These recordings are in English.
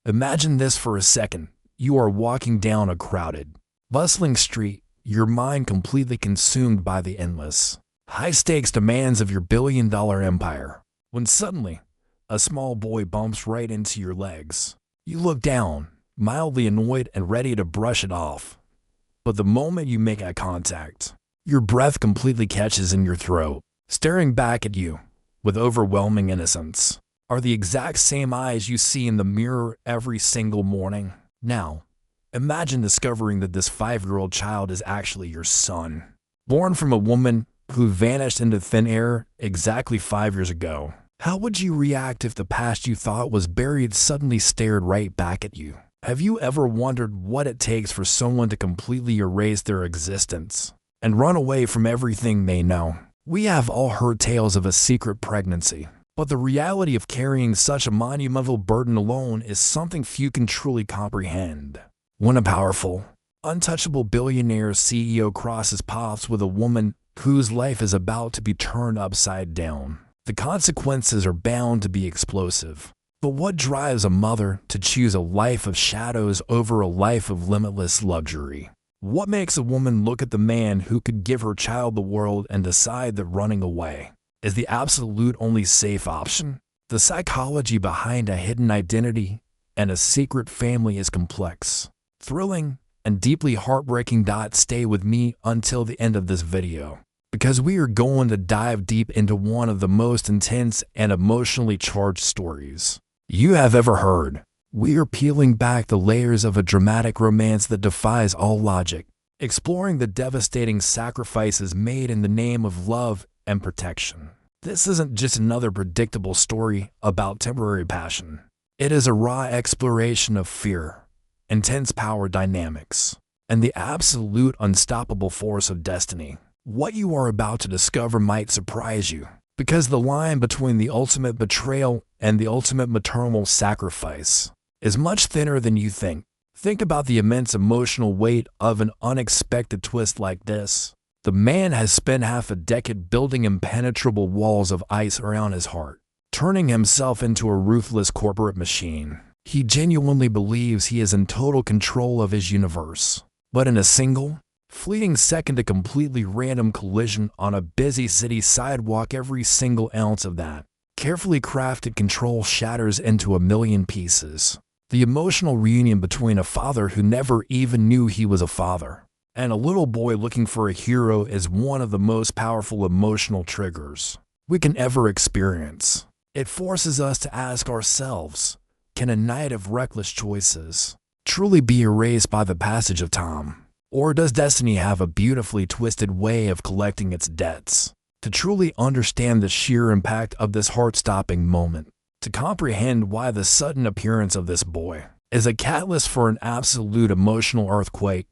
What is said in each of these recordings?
Imagine this for a second. You are walking down a crowded, bustling street, your mind completely consumed by the endless, high-stakes demands of your billion-dollar empire, when suddenly, a small boy bumps right into your legs. You look down, mildly annoyed and ready to brush it off. But the moment you make eye contact, your breath completely catches in your throat. Staring back at you, with overwhelming innocence, are the exact same eyes you see in the mirror every single morning. Now, imagine discovering that this 5-year-old child is actually your son, born from a woman who vanished into thin air exactly 5 years ago. How would you react if the past you thought was buried suddenly stared right back at you? Have you ever wondered what it takes for someone to completely erase their existence and run away from everything they know? We have all heard tales of a secret pregnancy, but the reality of carrying such a monumental burden alone is something few can truly comprehend. When a powerful, untouchable billionaire CEO crosses paths with a woman whose life is about to be turned upside down, the consequences are bound to be explosive. But what drives a mother to choose a life of shadows over a life of limitless luxury? What makes a woman look at the man who could give her child the world and decide that running away is the absolute only safe option? The psychology behind a hidden identity and a secret family is complex, thrilling, and deeply heartbreaking. Stay with me until the end of this video, because we are going to dive deep into one of the most intense and emotionally charged stories you have ever heard. We are peeling back the layers of a dramatic romance that defies all logic, exploring the devastating sacrifices made in the name of love and protection. This isn't just another predictable story about temporary passion. It is a raw exploration of fear, intense power dynamics, and the absolute unstoppable force of destiny. What you are about to discover might surprise you, because the line between the ultimate betrayal and the ultimate maternal sacrifice is much thinner than you think. Think about the immense emotional weight of an unexpected twist like this. The man has spent half a decade building impenetrable walls of ice around his heart, turning himself into a ruthless corporate machine. He genuinely believes he is in total control of his universe. But in a single, fleeting second, a completely random collision on a busy city sidewalk, every single ounce of that carefully crafted control shatters into a million pieces. The emotional reunion between a father who never even knew he was a father and a little boy looking for a hero is one of the most powerful emotional triggers we can ever experience. It forces us to ask ourselves, can a night of reckless choices truly be erased by the passage of time? Or does destiny have a beautifully twisted way of collecting its debts? To truly understand the sheer impact of this heart-stopping moment, to comprehend why the sudden appearance of this boy is a catalyst for an absolute emotional earthquake,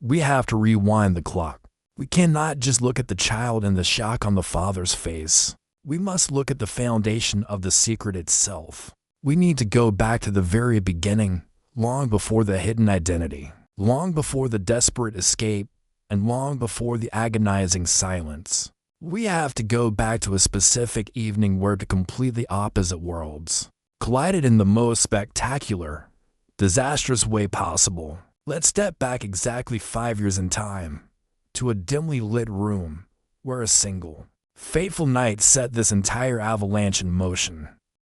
we have to rewind the clock. We cannot just look at the child and the shock on the father's face. We must look at the foundation of the secret itself. We need to go back to the very beginning, long before the hidden identity, long before the desperate escape, and long before the agonizing silence. We have to go back to a specific evening where two completely opposite worlds collided in the most spectacular, disastrous way possible. Let's step back exactly 5 years in time, to a dimly lit room where a single, fateful night set this entire avalanche in motion.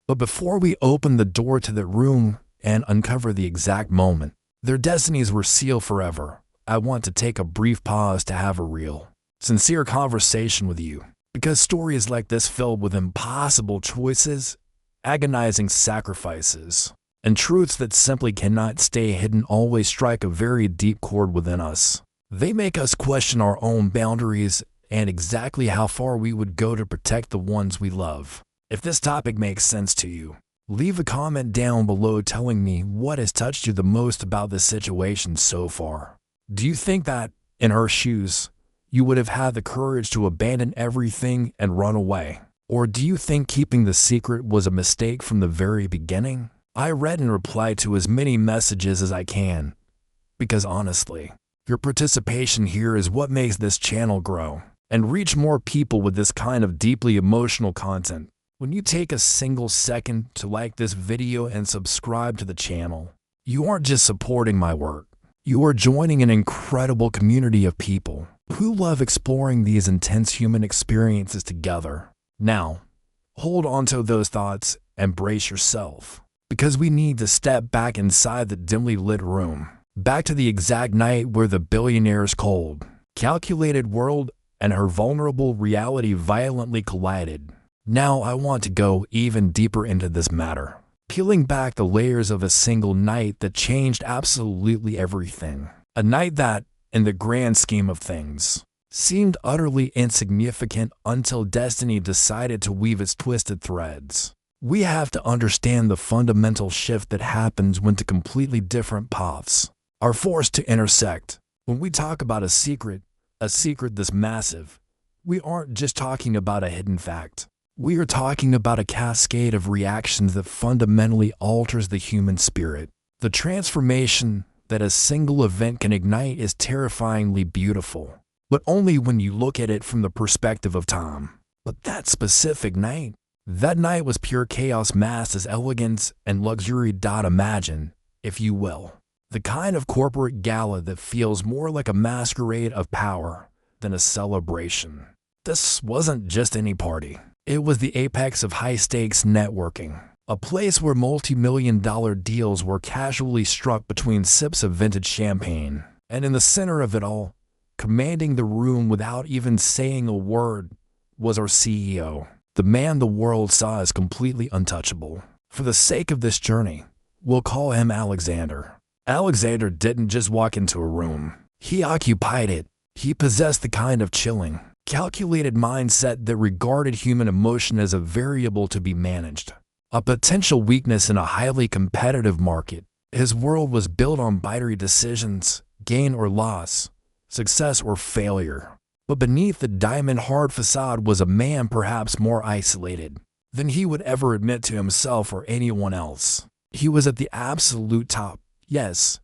But before we open the door to the room and uncover the exact moment their destinies were sealed forever, I want to take a brief pause to have a real, sincere conversation with you, because stories like this filled with impossible choices, agonizing sacrifices, and truths that simply cannot stay hidden always strike a very deep chord within us. They make us question our own boundaries and exactly how far we would go to protect the ones we love. If this topic makes sense to you, leave a comment down below telling me what has touched you the most about this situation so far. Do you think that, in her shoes, you would have had the courage to abandon everything and run away? Or do you think keeping the secret was a mistake from the very beginning? I read and replied to as many messages as I can, because honestly, your participation here is what makes this channel grow and reach more people with this kind of deeply emotional content. When you take a single second to like this video and subscribe to the channel, you aren't just supporting my work. You are joining an incredible community of people who love exploring these intense human experiences together. Now, hold on to those thoughts and brace yourself, because we need to step back inside the dimly lit room, back to the exact night where the billionaire's cold, calculated world and her vulnerable reality violently collided. Now I want to go even deeper into this matter, peeling back the layers of a single night that changed absolutely everything. A night that, in the grand scheme of things, seemed utterly insignificant until destiny decided to weave its twisted threads. We have to understand the fundamental shift that happens when two completely different paths are forced to intersect. When we talk about a secret this massive, we aren't just talking about a hidden fact. We are talking about a cascade of reactions that fundamentally alters the human spirit. The transformation that a single event can ignite is terrifyingly beautiful, but only when you look at it from the perspective of time. But that specific night, that night was pure chaos masked as elegance and luxury. Imagine, if you will, the kind of corporate gala that feels more like a masquerade of power than a celebration. This wasn't just any party. It was the apex of high-stakes networking, a place where multi-million-dollar deals were casually struck between sips of vintage champagne. And in the center of it all, commanding the room without even saying a word, was our CEO, the man the world saw as completely untouchable. For the sake of this journey, we'll call him Alexander. Alexander didn't just walk into a room. He occupied it. He possessed the kind of chilling, calculated mindset that regarded human emotion as a variable to be managed, a potential weakness in a highly competitive market. His world was built on binary decisions, gain or loss, success or failure. But beneath the diamond-hard facade was a man perhaps more isolated than he would ever admit to himself or anyone else. He was at the absolute top, yes,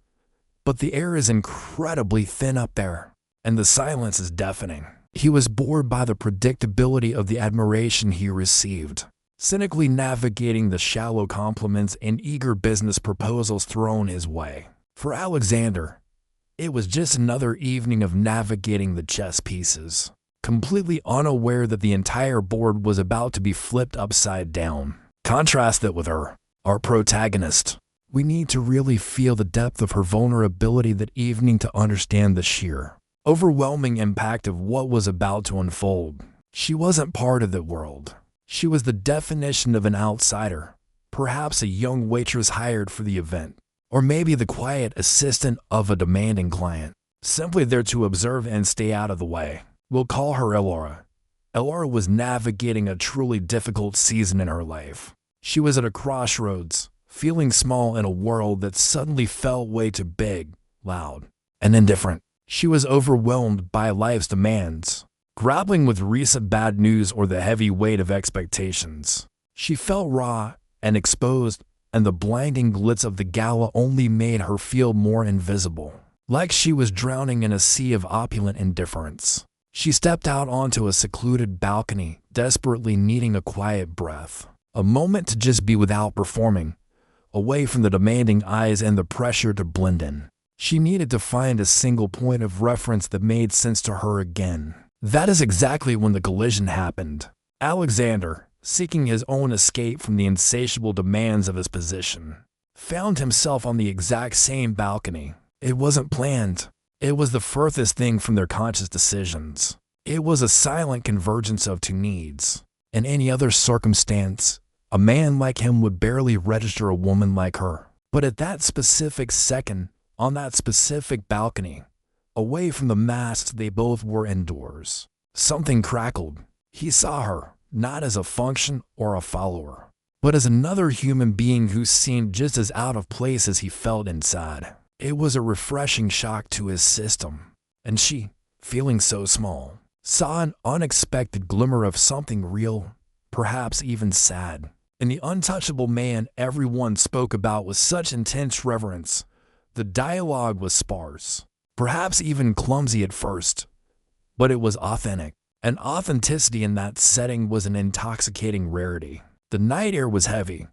but the air is incredibly thin up there, and the silence is deafening. He was bored by the predictability of the admiration he received, cynically navigating the shallow compliments and eager business proposals thrown his way. For Alexander, it was just another evening of navigating the chess pieces, completely unaware that the entire board was about to be flipped upside down. Contrast that with her, our protagonist. We need to really feel the depth of her vulnerability that evening to understand the sheer, overwhelming impact of what was about to unfold. She wasn't part of the world. She was the definition of an outsider, perhaps a young waitress hired for the event, or maybe the quiet assistant of a demanding client, simply there to observe and stay out of the way. We'll call her Elora. Elora was navigating a truly difficult season in her life. She was at a crossroads, feeling small in a world that suddenly felt way too big, loud, and indifferent. She was overwhelmed by life's demands, grappling with recent bad news or the heavy weight of expectations. She felt raw and exposed, and the blinding glitz of the gala only made her feel more invisible, like she was drowning in a sea of opulent indifference. She stepped out onto a secluded balcony, desperately needing a quiet breath, a moment to just be without performing, away from the demanding eyes and the pressure to blend in. She needed to find a single point of reference that made sense to her again. That is exactly when the collision happened. Alexander, seeking his own escape from the insatiable demands of his position, found himself on the exact same balcony. It wasn't planned. It was the furthest thing from their conscious decisions. It was a silent convergence of two needs. In any other circumstance, a man like him would barely register a woman like her. But at that specific second, on that specific balcony, away from the masks they both were indoors, something crackled. He saw her, not as a function or a follower, but as another human being who seemed just as out of place as he felt inside. It was a refreshing shock to his system, and she, feeling so small, saw an unexpected glimmer of something real, perhaps even sad. In the untouchable man everyone spoke about with such intense reverence, the dialogue was sparse, perhaps even clumsy at first, but it was authentic. And authenticity in that setting was an intoxicating rarity. The night air was heavy.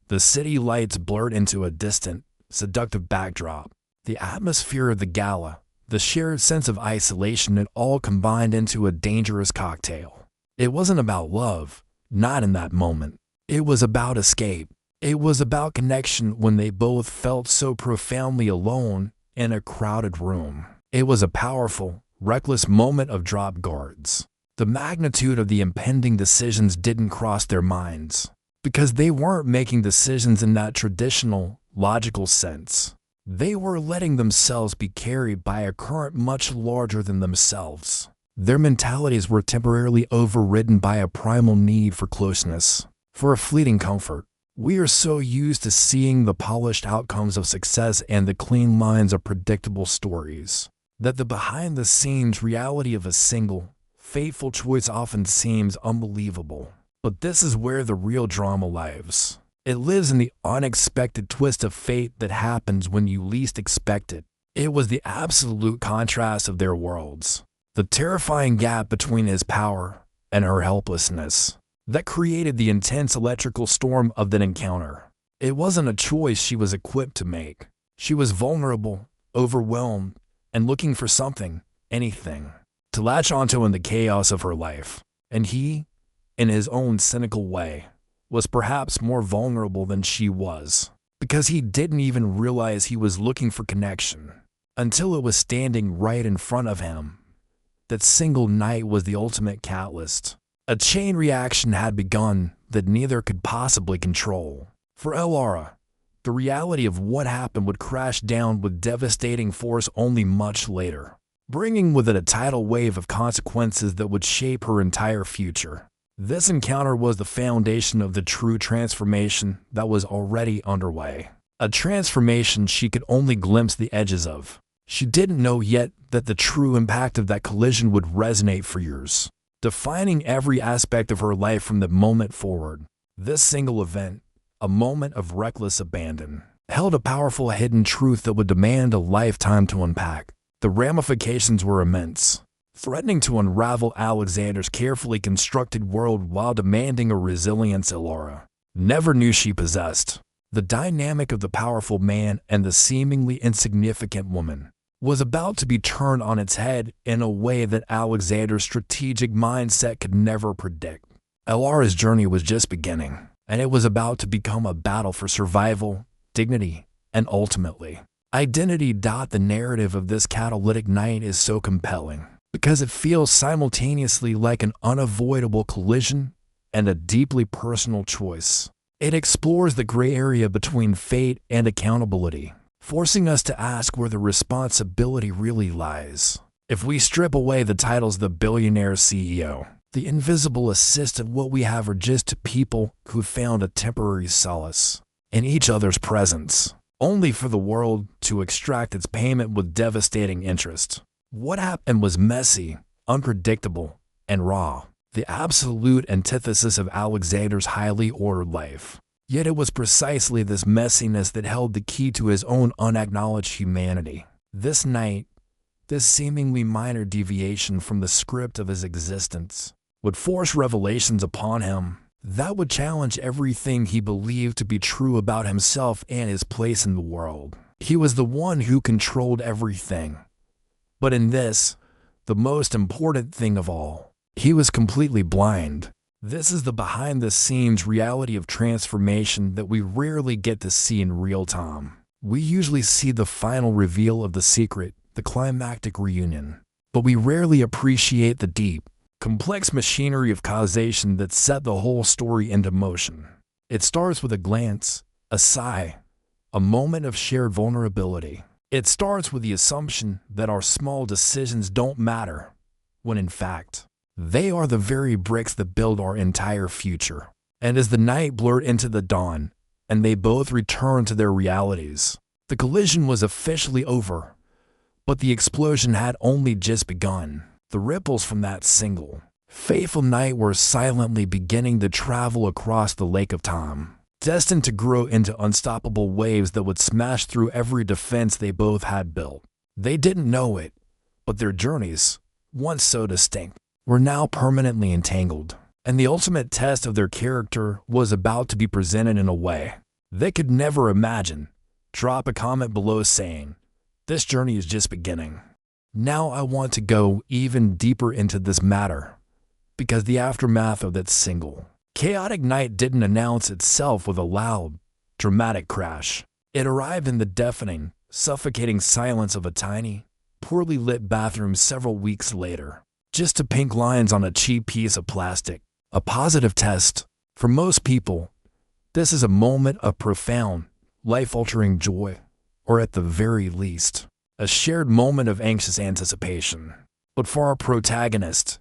The city lights blurred into a distant, seductive backdrop. The atmosphere of the gala, the shared sense of isolation, it all combined into a dangerous cocktail. It wasn't about love, not in that moment. It was about escape. It was about connection when they both felt so profoundly alone in a crowded room. It was a powerful, reckless moment of drop guards. The magnitude of the impending decisions didn't cross their minds, because they weren't making decisions in that traditional, logical sense. They were letting themselves be carried by a current much larger than themselves. Their mentalities were temporarily overridden by a primal need for closeness, for a fleeting comfort. We are so used to seeing the polished outcomes of success and the clean lines of predictable stories, that the behind-the-scenes reality of a single, fateful choice often seems unbelievable. But this is where the real drama lives. It lives in the unexpected twist of fate that happens when you least expect it. It was the absolute contrast of their worlds, the terrifying gap between his power and her helplessness, that created the intense electrical storm of that encounter. It wasn't a choice she was equipped to make. She was vulnerable, overwhelmed, and looking for something, anything, to latch onto in the chaos of her life. And he, in his own cynical way, was perhaps more vulnerable than she was, because he didn't even realize he was looking for connection until it was standing right in front of him. That single night was the ultimate catalyst. A chain reaction had begun that neither could possibly control. For Elara, the reality of what happened would crash down with devastating force only much later, bringing with it a tidal wave of consequences that would shape her entire future. This encounter was the foundation of the true transformation that was already underway. A transformation she could only glimpse the edges of. She didn't know yet that the true impact of that collision would resonate for years, defining every aspect of her life from the moment forward. This single event, a moment of reckless abandon, held a powerful hidden truth that would demand a lifetime to unpack. The ramifications were immense, threatening to unravel Alexander's carefully constructed world while demanding a resilience Elara never knew she possessed. The dynamic of the powerful man and the seemingly insignificant woman was about to be turned on its head in a way that Alexander's strategic mindset could never predict. Elara's journey was just beginning, and it was about to become a battle for survival, dignity, and ultimately, identity. The narrative of this catalytic night is so compelling, because it feels simultaneously like an unavoidable collision and a deeply personal choice. It explores the gray area between fate and accountability, forcing us to ask where the responsibility really lies. If we strip away the titles the billionaire CEO, the invisible assistant, what we have are just people who found a temporary solace in each other's presence, only for the world to extract its payment with devastating interest. What happened was messy, unpredictable, and raw, the absolute antithesis of Alexander's highly ordered life. Yet it was precisely this messiness that held the key to his own unacknowledged humanity. This night, this seemingly minor deviation from the script of his existence, would force revelations upon him that would challenge everything he believed to be true about himself and his place in the world. He was the one who controlled everything. But in this, the most important thing of all, he was completely blind. This is the behind-the-scenes reality of transformation that we rarely get to see in real time. We usually see the final reveal of the secret, the climactic reunion. But we rarely appreciate the deep, complex machinery of causation that set the whole story into motion. It starts with a glance, a sigh, a moment of shared vulnerability. It starts with the assumption that our small decisions don't matter, when in fact, they are the very bricks that build our entire future. And as the night blurred into the dawn, and they both returned to their realities, the collision was officially over. But the explosion had only just begun. The ripples from that single, fateful night were silently beginning to travel across the lake of time, destined to grow into unstoppable waves that would smash through every defense they both had built. They didn't know it, but their journeys, once so distinct, were now permanently entangled, and the ultimate test of their character was about to be presented in a way they could never imagine. Drop a comment below saying, "This journey is just beginning." Now I want to go even deeper into this matter, because the aftermath of that single, chaotic night didn't announce itself with a loud, dramatic crash. It arrived in the deafening, suffocating silence of a tiny, poorly lit bathroom several weeks later. Just the pink lines on a cheap piece of plastic. A positive test. For most people, this is a moment of profound, life-altering joy, or at the very least, a shared moment of anxious anticipation. But for our protagonist,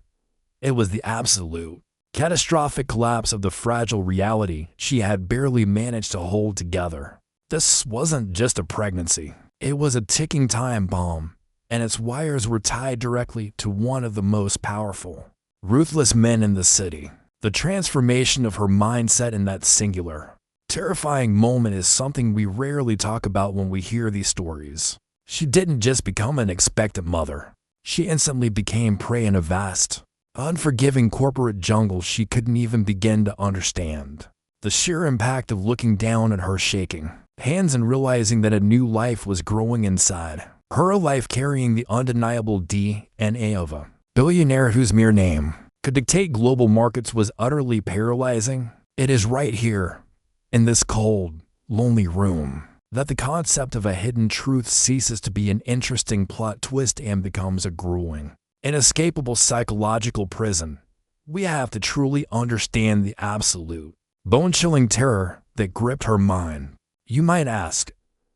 it was the absolute, catastrophic collapse of the fragile reality she had barely managed to hold together. This wasn't just a pregnancy. It was a ticking time bomb, and its wires were tied directly to one of the most powerful, ruthless men in the city. The transformation of her mindset in that singular, terrifying moment is something we rarely talk about when we hear these stories. She didn't just become an expectant mother. She instantly became prey in a vast, unforgiving corporate jungle she couldn't even begin to understand. The sheer impact of looking down at her shaking hands and realizing that a new life was growing inside her, a life carrying the undeniable DNA of a billionaire whose mere name could dictate global markets, was utterly paralyzing. It is right here, in this cold, lonely room, that the concept of a hidden truth ceases to be an interesting plot twist and becomes a grueling, inescapable psychological prison. We have to truly understand the absolute, bone-chilling terror that gripped her mind. You might ask,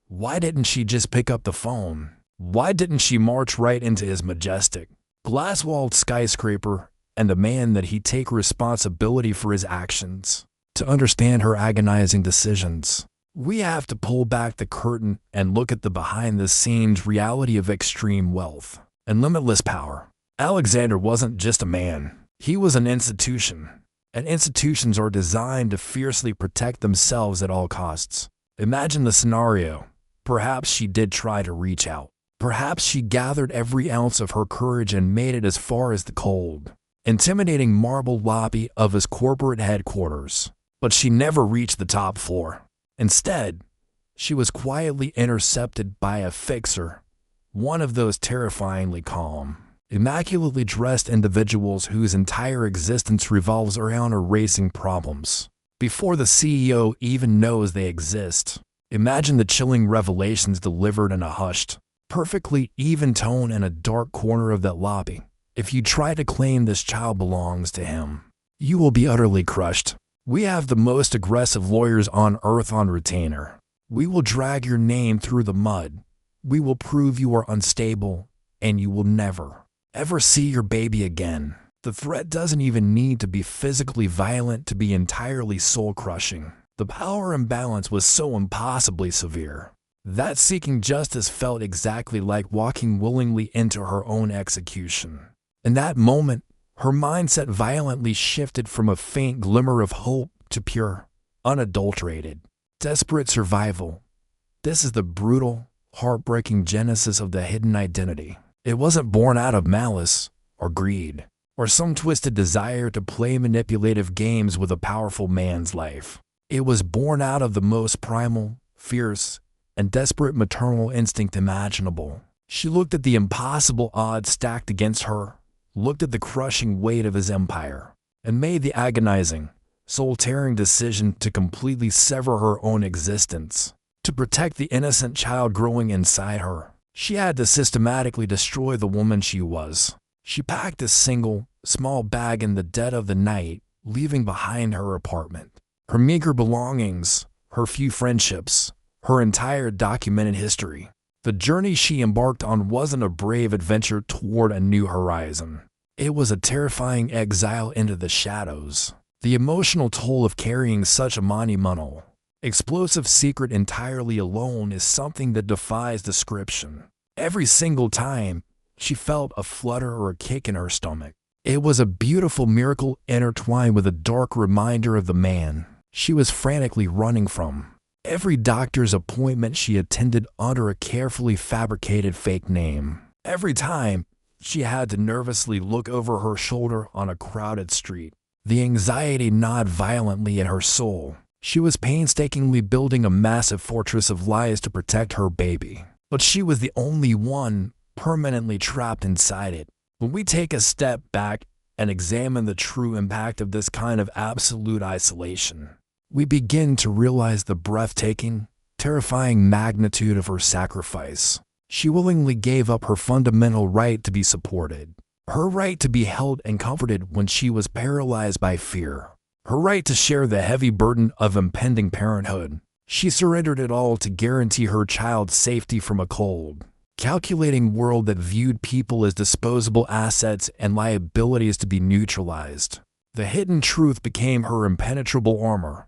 why didn't she just pick up the phone? Why didn't she march right into his majestic, glass-walled skyscraper and demand that he take responsibility for his actions? To understand her agonizing decisions, we have to pull back the curtain and look at the behind-the-scenes reality of extreme wealth and limitless power. Alexander wasn't just a man. He was an institution, and institutions are designed to fiercely protect themselves at all costs. Imagine the scenario. Perhaps she did try to reach out. Perhaps she gathered every ounce of her courage and made it as far as the cold, intimidating marble lobby of his corporate headquarters. But she never reached the top floor. Instead, she was quietly intercepted by a fixer, one of those terrifyingly calm, immaculately dressed individuals whose entire existence revolves around erasing problems before the CEO even knows they exist. Imagine the chilling revelations delivered in a hushed, perfectly even tone in a dark corner of that lobby. If you try to claim this child belongs to him, you will be utterly crushed. We have the most aggressive lawyers on earth on retainer. We will drag your name through the mud. We will prove you are unstable, and you will never, ever see your baby again. The threat doesn't even need to be physically violent to be entirely soul-crushing. The power imbalance was so impossibly severe that seeking justice felt exactly like walking willingly into her own execution. In that moment, her mindset violently shifted from a faint glimmer of hope to pure, unadulterated, desperate survival. This is the brutal, heartbreaking genesis of the hidden identity. It wasn't born out of malice or greed or some twisted desire to play manipulative games with a powerful man's life. It was born out of the most primal, fierce, and desperate maternal instinct imaginable. She looked at the impossible odds stacked against her, looked at the crushing weight of his empire, and made the agonizing, soul-tearing decision to completely sever her own existence. To protect the innocent child growing inside her, she had to systematically destroy the woman she was. She packed a single, small bag in the dead of the night, leaving behind her apartment, her meager belongings, her few friendships, her entire documented history. The journey she embarked on wasn't a brave adventure toward a new horizon. It was a terrifying exile into the shadows. The emotional toll of carrying such a monumental, explosive secret entirely alone is something that defies description. Every single time, she felt a flutter or a kick in her stomach. It was a beautiful miracle intertwined with a dark reminder of the man she was frantically running from. Every doctor's appointment she attended under a carefully fabricated fake name. Every time She had to nervously look over her shoulder on a crowded street. The anxiety gnawed violently at her soul. She was painstakingly building a massive fortress of lies to protect her baby, but she was the only one permanently trapped inside it. When we take a step back and examine the true impact of this kind of absolute isolation, we begin to realize the breathtaking, terrifying magnitude of her sacrifice. She willingly gave up her fundamental right to be supported, her right to be held and comforted when she was paralyzed by fear, her right to share the heavy burden of impending parenthood. She surrendered it all to guarantee her child's safety from a cold, calculating world that viewed people as disposable assets and liabilities to be neutralized. The hidden truth became her impenetrable armor.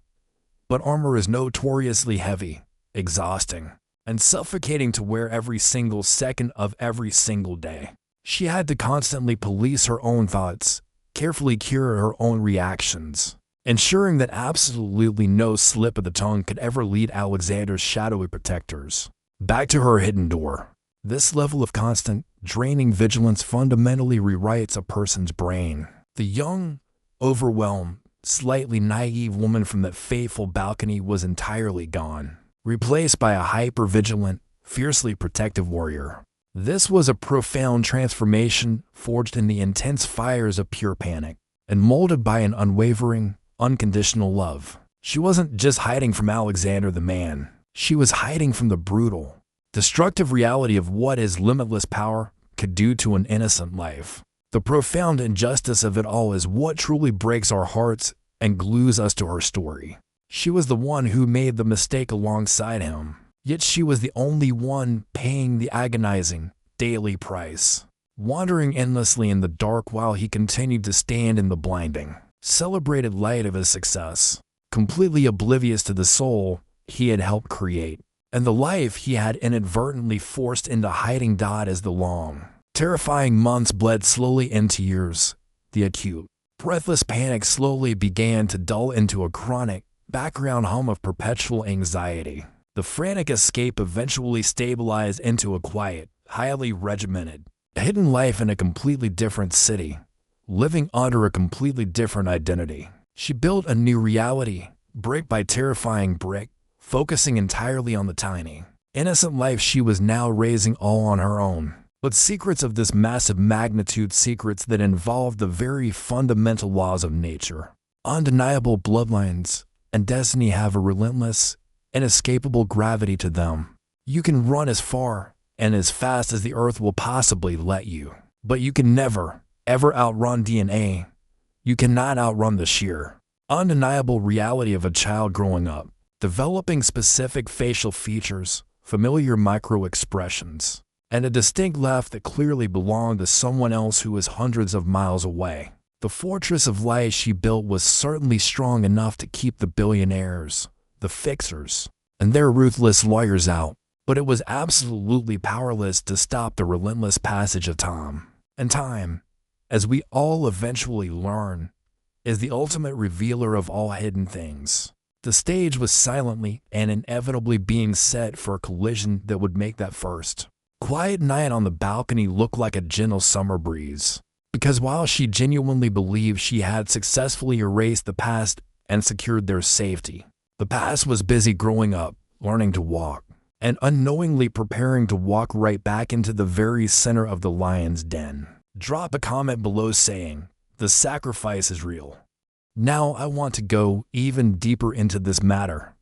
But armor is notoriously heavy, exhausting, and suffocating to wear every single second of every single day. She had to constantly police her own thoughts, carefully cure her own reactions, ensuring that absolutely no slip of the tongue could ever lead Alexander's shadowy protectors back to her hidden door. This level of constant, draining vigilance fundamentally rewrites a person's brain. The young, overwhelmed, slightly naive woman from that fateful balcony was entirely gone, replaced by a hyper-vigilant, fiercely protective warrior. This was a profound transformation forged in the intense fires of pure panic and molded by an unwavering, unconditional love. She wasn't just hiding from Alexander the man. She was hiding from the brutal, destructive reality of what his limitless power could do to an innocent life. The profound injustice of it all is what truly breaks our hearts and glues us to her story. She was the one who made the mistake alongside him, yet she was the only one paying the agonizing, daily price, wandering endlessly in the dark while he continued to stand in the blinding, celebrated light of his success, completely oblivious to the soul he had helped create, and the life he had inadvertently forced into hiding. As the long, terrifying months bled slowly into years, the acute, breathless panic slowly began to dull into a chronic, background hum of perpetual anxiety. The frantic escape eventually stabilized into a quiet, highly regimented, hidden life in a completely different city, living under a completely different identity. She built a new reality, brick by terrifying brick, focusing entirely on the tiny, innocent life she was now raising all on her own. But secrets of this massive magnitude, secrets that involved the very fundamental laws of nature, undeniable bloodlines, and destiny have a relentless, inescapable gravity to them. You can run as far and as fast as the earth will possibly let you, but you can never, ever outrun DNA. You cannot outrun the sheer, undeniable reality of a child growing up, developing specific facial features, familiar micro-expressions, and a distinct laugh that clearly belonged to someone else who was hundreds of miles away. The fortress of lies she built was certainly strong enough to keep the billionaires, the fixers, and their ruthless lawyers out, but it was absolutely powerless to stop the relentless passage of time. And time, as we all eventually learn, is the ultimate revealer of all hidden things. The stage was silently and inevitably being set for a collision that would make that first quiet night on the balcony look like a gentle summer breeze. Because while she genuinely believed she had successfully erased the past and secured their safety, the past was busy growing up, learning to walk, and unknowingly preparing to walk right back into the very center of the lion's den. Drop a comment below saying, "The sacrifice is real." Now I want to go even deeper into this matter,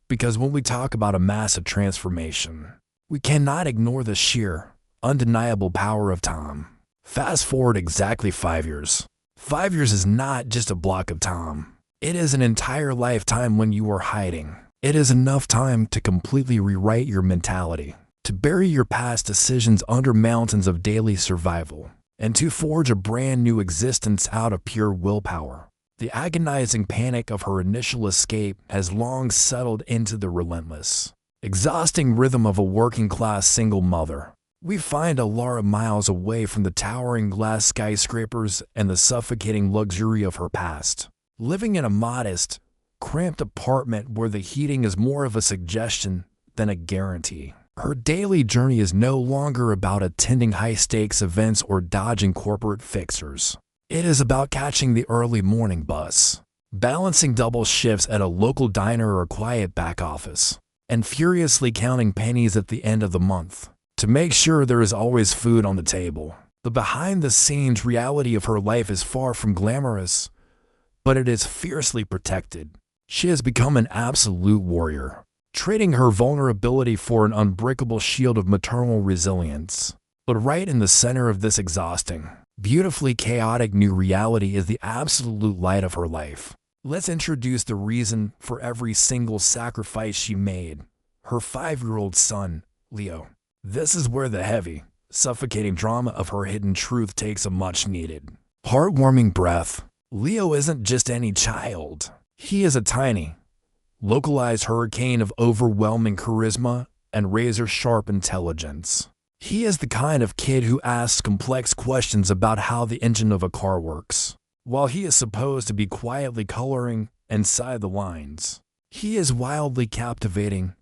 because when we talk about a massive transformation, we cannot ignore the sheer, undeniable power of time. Fast forward exactly 5 years. 5 years is not just a block of time. It is an entire lifetime when you are hiding. It is enough time to completely rewrite your mentality, to bury your past decisions under mountains of daily survival, and to forge a brand new existence out of pure willpower. The agonizing panic of her initial escape has long settled into the relentless, exhausting rhythm of a working-class single mother. We find Alara miles away from the towering glass skyscrapers and the suffocating luxury of her past, living in a modest, cramped apartment where the heating is more of a suggestion than a guarantee. Her daily journey is no longer about attending high-stakes events or dodging corporate fixers. It is about catching the early morning bus, balancing double shifts at a local diner or quiet back office, and furiously counting pennies at the end of the month to make sure there is always food on the table. The behind-the-scenes reality of her life is far from glamorous, but it is fiercely protected. She has become an absolute warrior, trading her vulnerability for an unbreakable shield of maternal resilience. But right in the center of this exhausting, beautifully chaotic new reality is the absolute light of her life. Let's introduce the reason for every single sacrifice she made: her 5-year-old son, Leo. This is where the heavy, suffocating drama of her hidden truth takes a much-needed, heartwarming breath. Leo isn't just any child. He is a tiny, localized hurricane of overwhelming charisma and razor-sharp intelligence. He is the kind of kid who asks complex questions about how the engine of a car works, while he is supposed to be quietly coloring inside the lines. He is wildly captivating,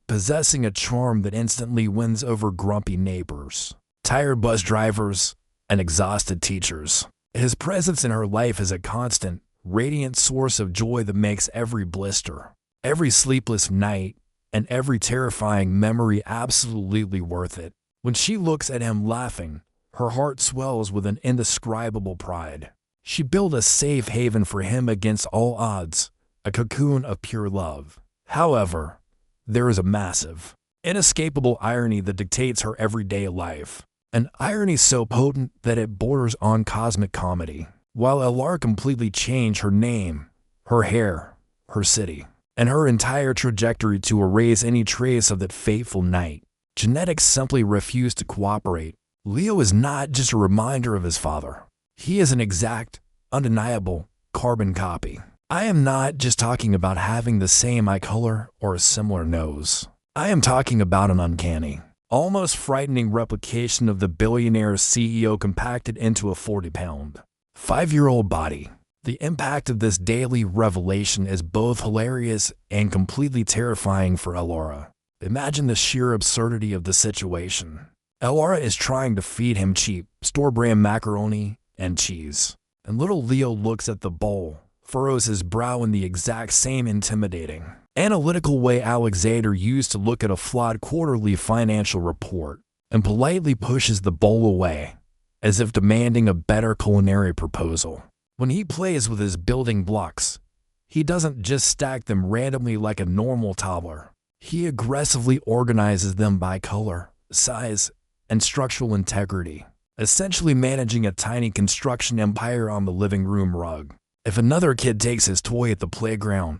possessing a charm that instantly wins over grumpy neighbors, tired bus drivers, and exhausted teachers. His presence in her life is a constant, radiant source of joy that makes every blister, every sleepless night, and every terrifying memory absolutely worth it. When she looks at him laughing, her heart swells with an indescribable pride. She built a safe haven for him against all odds, a cocoon of pure love. However, there is a massive, inescapable irony that dictates her everyday life. An irony so potent that it borders on cosmic comedy. While Heir completely changed her name, her hair, her city, and her entire trajectory to erase any trace of that fateful night, genetics simply refused to cooperate. Leo is not just a reminder of his father. He is an exact, undeniable carbon copy. I am not just talking about having the same eye color or a similar nose. I am talking about an uncanny, almost frightening replication of the Billionaire's CEO compacted into a 40-pound, 5-year-old body. The impact of this daily revelation is both hilarious and completely terrifying for Heir. Imagine the sheer absurdity of the situation. Heir is trying to feed him cheap, store-brand macaroni and cheese, and little Leo looks at the bowl, furrows his brow in the exact same intimidating, analytical way Alexander used to look at a flawed quarterly financial report, and politely pushes the bowl away, as if demanding a better culinary proposal. When he plays with his building blocks, he doesn't just stack them randomly like a normal toddler. He aggressively organizes them by color, size, and structural integrity, essentially managing a tiny construction empire on the living room rug. If another kid takes his toy at the playground,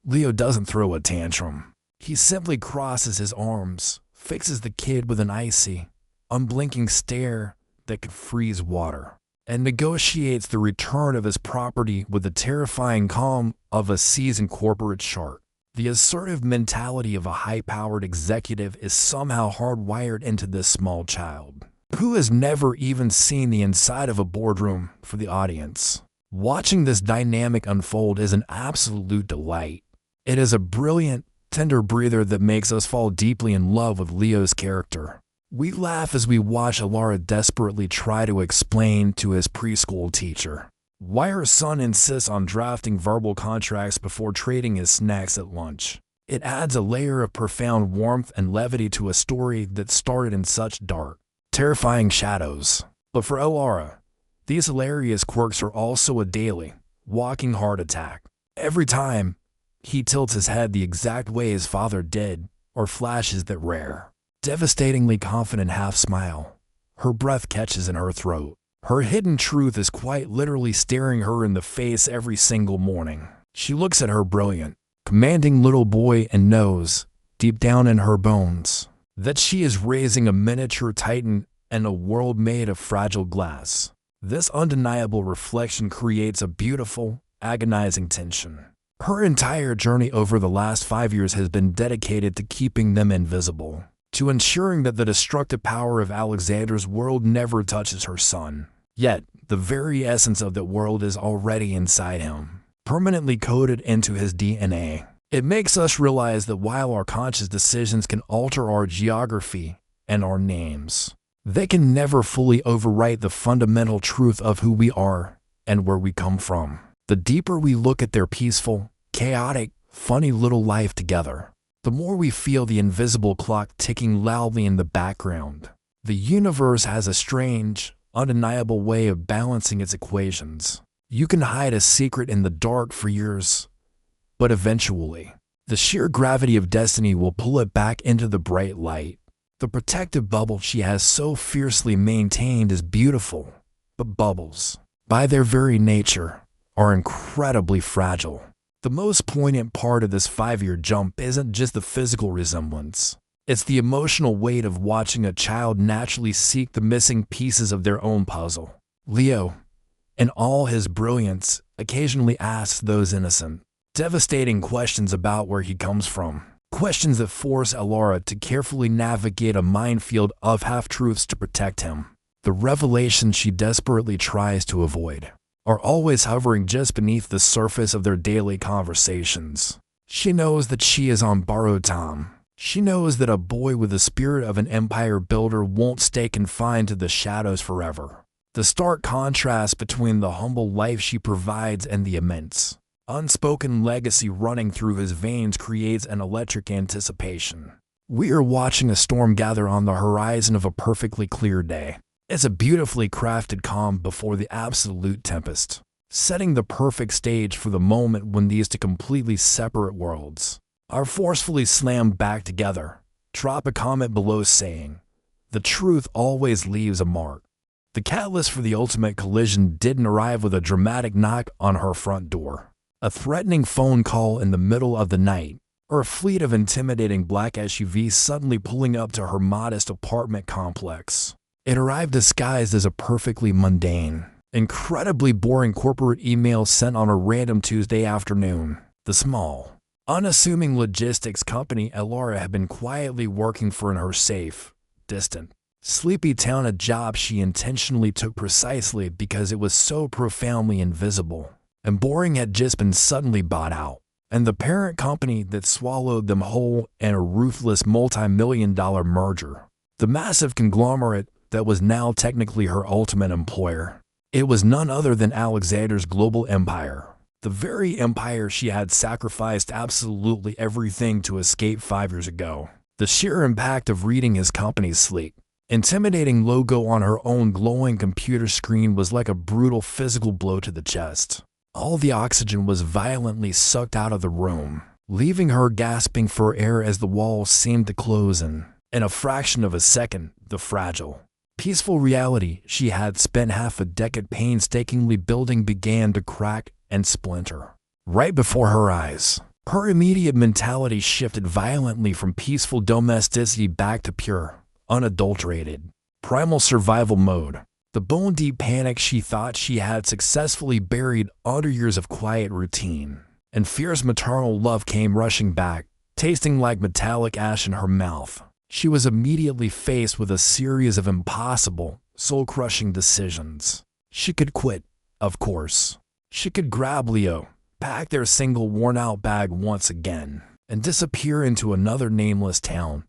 Leo doesn't throw a tantrum. He simply crosses his arms, fixes the kid with an icy, unblinking stare that could freeze water, and negotiates the return of his property with the terrifying calm of a seasoned corporate shark. The assertive mentality of a high-powered executive is somehow hardwired into this small child, who has never even seen the inside of a boardroom. For the audience, watching this dynamic unfold is an absolute delight. It is a brilliant, tender breather that makes us fall deeply in love with Leo's character. We laugh as we watch Heir desperately try to explain to his preschool teacher why her son insists on drafting verbal contracts before trading his snacks at lunch. It adds a layer of profound warmth and levity to a story that started in such dark, terrifying shadows. But for Heir, these hilarious quirks are also a daily, walking heart attack. Every time he tilts his head the exact way his father did, or flashes that rare, devastatingly confident half-smile, her breath catches in her throat. Her hidden truth is quite literally staring her in the face every single morning. She looks at her brilliant, commanding little boy and knows, deep down in her bones, that she is raising a miniature titan in a world made of fragile glass. This undeniable reflection creates a beautiful, agonizing tension. Her entire journey over the last 5 years has been dedicated to keeping them invisible, to ensuring that the destructive power of Alexander's world never touches her son. Yet, the very essence of that world is already inside him, permanently coded into his DNA. It makes us realize that while our conscious decisions can alter our geography and our names, they can never fully overwrite the fundamental truth of who we are and where we come from. The deeper we look at their peaceful, chaotic, funny little life together, the more we feel the invisible clock ticking loudly in the background. The universe has a strange, undeniable way of balancing its equations. You can hide a secret in the dark for years, but eventually, the sheer gravity of destiny will pull it back into the bright light. The protective bubble she has so fiercely maintained is beautiful, but bubbles, by their very nature, are incredibly fragile. The most poignant part of this 5-year jump isn't just the physical resemblance. It's the emotional weight of watching a child naturally seek the missing pieces of their own puzzle. Leo, in all his brilliance, occasionally asks those innocent, devastating questions about where he comes from. Questions that force Elara to carefully navigate a minefield of half-truths to protect him. The revelations she desperately tries to avoid are always hovering just beneath the surface of their daily conversations. She knows that she is on borrowed time. She knows that a boy with the spirit of an empire builder won't stay confined to the shadows forever. The stark contrast between the humble life she provides and the immense, unspoken legacy running through his veins creates an electric anticipation. We are watching a storm gather on the horizon of a perfectly clear day. It's a beautifully crafted calm before the absolute tempest, setting the perfect stage for the moment when these two completely separate worlds are forcefully slammed back together. Drop a comment below saying, "The truth always leaves a mark." The catalyst for the ultimate collision didn't arrive with a dramatic knock on her front door, a threatening phone call in the middle of the night, or a fleet of intimidating black SUVs suddenly pulling up to her modest apartment complex. It arrived disguised as a perfectly mundane, incredibly boring corporate email sent on a random Tuesday afternoon. The small, unassuming logistics company Elara had been quietly working for in her safe, distant, sleepy town, a job she intentionally took precisely because it was so profoundly invisible and boring, had just been suddenly bought out, and the parent company that swallowed them whole in a ruthless multi-million-dollar merger. The massive conglomerate that was now technically her ultimate employer. It was none other than Alexander's global empire, the very empire she had sacrificed absolutely everything to escape 5 years ago. The sheer impact of reading his company's sleek, intimidating logo on her own glowing computer screen was like a brutal physical blow to the chest. All the oxygen was violently sucked out of the room, leaving her gasping for air as the walls seemed to close in a fraction of a second, the fragile, peaceful reality she had spent half a decade painstakingly building began to crack and splinter. Right before her eyes, her immediate mentality shifted violently from peaceful domesticity back to pure, unadulterated, primal survival mode. The bone-deep panic she thought she had successfully buried under years of quiet routine and fierce maternal love came rushing back, tasting like metallic ash in her mouth. She was immediately faced with a series of impossible, soul-crushing decisions. She could quit, of course. She could grab Leo, pack their single worn-out bag once again, and disappear into another nameless town,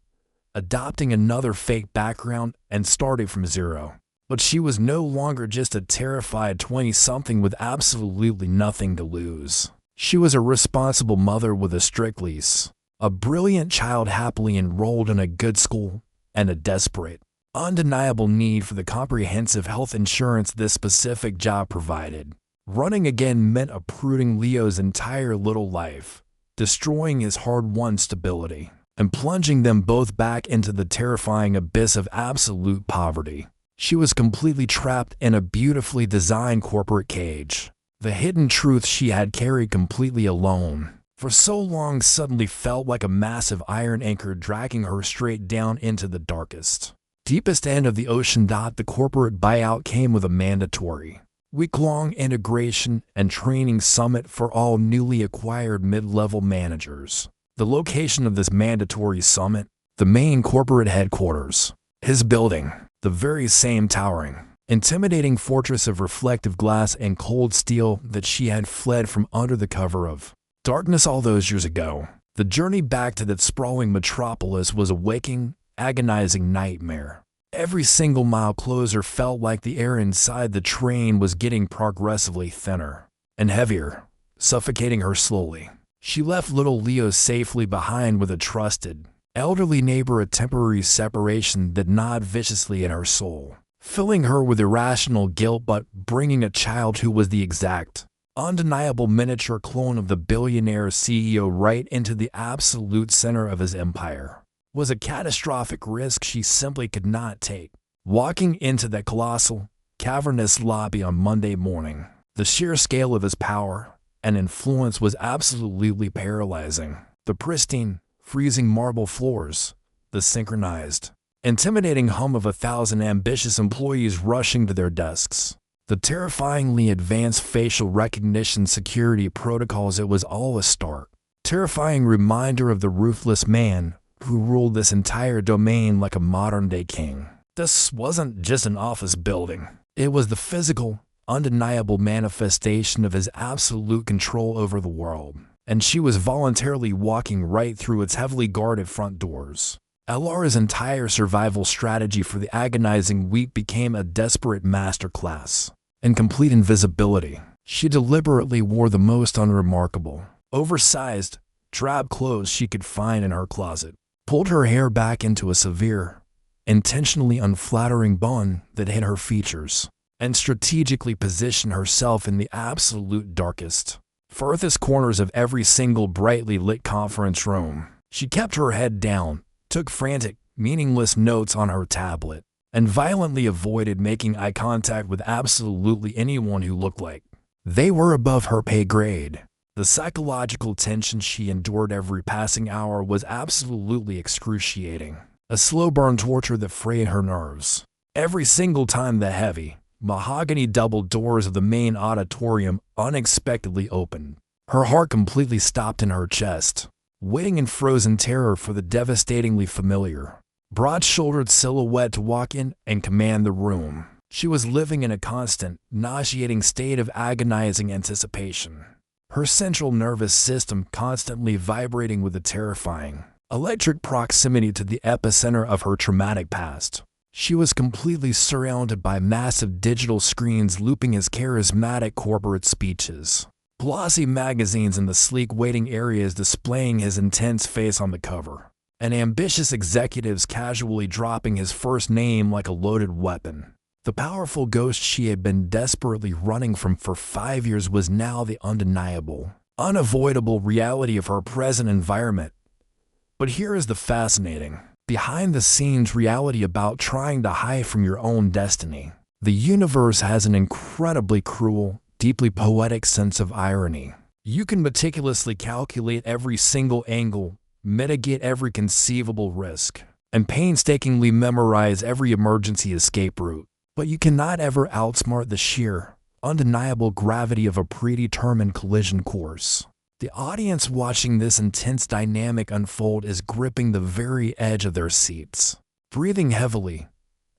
adopting another fake background and starting from zero. But she was no longer just a terrified 20-something with absolutely nothing to lose. She was a responsible mother with a strict lease, a brilliant child happily enrolled in a good school, and a desperate, undeniable need for the comprehensive health insurance this specific job provided. Running again meant uprooting Leo's entire little life, destroying his hard-won stability, and plunging them both back into the terrifying abyss of absolute poverty. She was completely trapped in a beautifully designed corporate cage. The hidden truth she had carried completely alone for so long suddenly felt like a massive iron anchor dragging her straight down into the darkest, deepest end of the ocean. The corporate buyout came with a mandatory, week-long integration and training summit for all newly acquired mid-level managers. The location of this mandatory summit, the main corporate headquarters, his building, the very same towering, intimidating fortress of reflective glass and cold steel that she had fled from under the cover of Darkness all those years ago. The journey back to that sprawling metropolis was a waking, agonizing nightmare. Every single mile closer felt like the air inside the train was getting progressively thinner and heavier, suffocating her slowly. She left little Leo safely behind with a trusted, elderly neighbor, a temporary separation that gnawed viciously at her soul, filling her with irrational guilt but bringing a child who was the exact, undeniable miniature clone of the billionaire CEO right into the absolute center of his empire. Was a catastrophic risk she simply could not take. Walking into that colossal, cavernous lobby on Monday morning, the sheer scale of his power and influence was absolutely paralyzing. The pristine, freezing marble floors, the synchronized, intimidating hum of 1,000 ambitious employees rushing to their desks, the terrifyingly advanced facial recognition security protocols, it was all a stark, terrifying reminder of the ruthless man who ruled this entire domain like a modern-day king. This wasn't just an office building. It was the physical, undeniable manifestation of his absolute control over the world, and she was voluntarily walking right through its heavily guarded front doors. Elara's entire survival strategy for the agonizing week became a desperate masterclass in complete invisibility. She deliberately wore the most unremarkable, oversized, drab clothes she could find in her closet, pulled her hair back into a severe, intentionally unflattering bun that hid her features, and strategically positioned herself in the absolute darkest, furthest corners of every single brightly lit conference room. She kept her head down, took frantic, meaningless notes on her tablet, and violently avoided making eye contact with absolutely anyone who looked like they were above her pay grade. The psychological tension she endured every passing hour was absolutely excruciating, a slow burn torture that frayed her nerves. Every single time the heavy, mahogany double doors of the main auditorium unexpectedly opened, her heart completely stopped in her chest, waiting in frozen terror for the devastatingly familiar, broad-shouldered silhouette to walk in and command the room. She was living in a constant, nauseating state of agonizing anticipation, her central nervous system constantly vibrating with the terrifying, electric proximity to the epicenter of her traumatic past. She was completely surrounded by massive digital screens looping his charismatic corporate speeches, glossy magazines in the sleek waiting areas displaying his intense face on the cover, and ambitious executives casually dropping his first name like a loaded weapon. The powerful ghost she had been desperately running from for 5 years was now the undeniable, unavoidable reality of her present environment. But here is the fascinating, behind-the-scenes reality about trying to hide from your own destiny. The universe has an incredibly cruel, deeply poetic sense of irony. You can meticulously calculate every single angle, mitigate every conceivable risk, and painstakingly memorize every emergency escape route. But you cannot ever outsmart the sheer, undeniable gravity of a predetermined collision course. The audience watching this intense dynamic unfold is gripping the very edge of their seats, breathing heavily,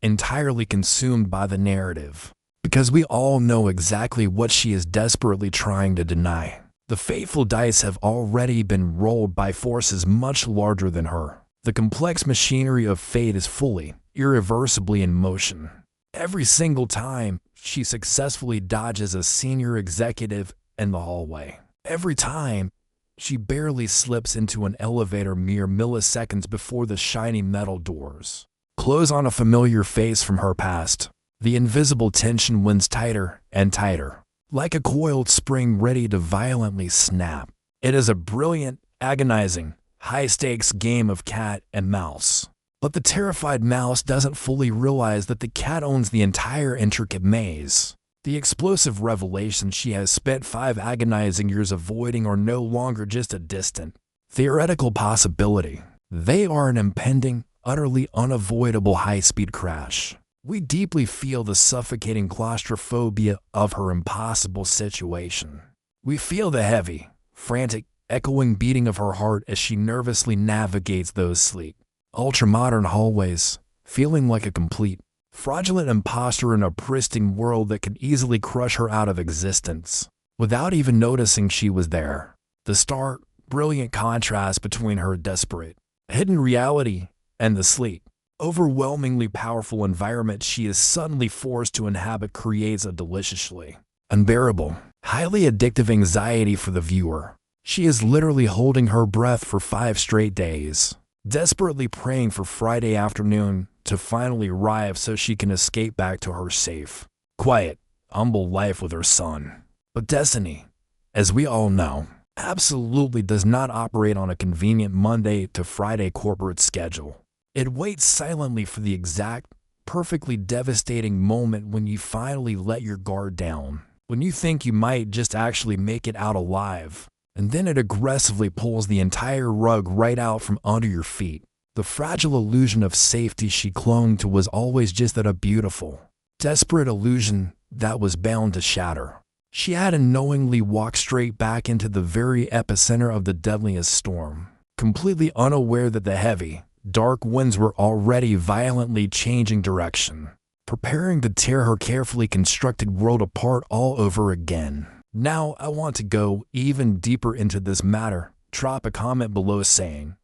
entirely consumed by the narrative, because we all know exactly what she is desperately trying to deny. The fateful dice have already been rolled by forces much larger than her. The complex machinery of fate is fully, irreversibly in motion. Every single time, she successfully dodges a senior executive in the hallway. Every time, she barely slips into an elevator mere milliseconds before the shiny metal doors close on a familiar face from her past. The invisible tension winds tighter and tighter, like a coiled spring ready to violently snap. It is a brilliant, agonizing, high-stakes game of cat and mouse. But the terrified mouse doesn't fully realize that the cat owns the entire intricate maze. The explosive revelations she has spent 5 agonizing years avoiding are no longer just a distant, theoretical possibility. They are an impending, utterly unavoidable high-speed crash. We deeply feel the suffocating claustrophobia of her impossible situation. We feel the heavy, frantic, echoing beating of her heart as she nervously navigates those sleek, ultramodern hallways, feeling like a complete, fraudulent imposter in a pristine world that could easily crush her out of existence, without even noticing she was there. The stark, brilliant contrast between her desperate, hidden reality and the sleek, overwhelmingly powerful environment she is suddenly forced to inhabit creates a deliciously unbearable, highly addictive anxiety for the viewer. She is literally holding her breath for 5 straight days, desperately praying for Friday afternoon to finally arrive so she can escape back to her safe, quiet, humble life with her son. But destiny, as we all know, absolutely does not operate on a convenient Monday to Friday corporate schedule. It waits silently for the exact, perfectly devastating moment when you finally let your guard down, when you think you might just actually make it out alive, and then it aggressively pulls the entire rug right out from under your feet. The fragile illusion of safety she clung to was always just that, a beautiful, desperate illusion that was bound to shatter. She had unknowingly walked straight back into the very epicenter of the deadliest storm, completely unaware that the heavy, dark winds were already violently changing direction, preparing to tear her carefully constructed world apart all over again. Now I want to go even deeper into this matter. Drop a comment below saying,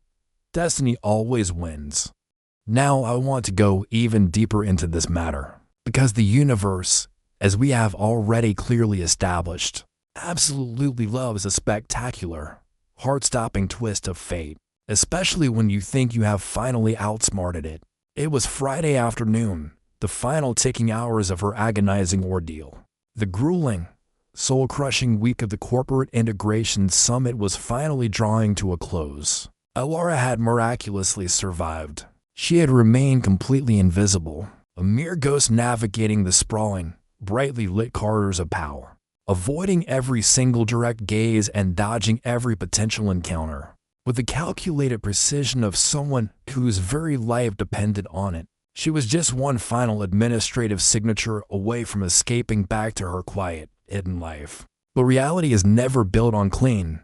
"Destiny always wins." Now I want to go even deeper into this matter, because the universe, as we have already clearly established, absolutely loves a spectacular, heart-stopping twist of fate, especially when you think you have finally outsmarted it. It was Friday afternoon, the final ticking hours of her agonizing ordeal. The grueling, soul-crushing week of the corporate integration summit was finally drawing to a close. Laura had miraculously survived. She had remained completely invisible, a mere ghost navigating the sprawling, brightly lit corridors of power, avoiding every single direct gaze and dodging every potential encounter, with the calculated precision of someone whose very life depended on it. She was just one final administrative signature away from escaping back to her quiet, hidden life. But reality is never built on clean,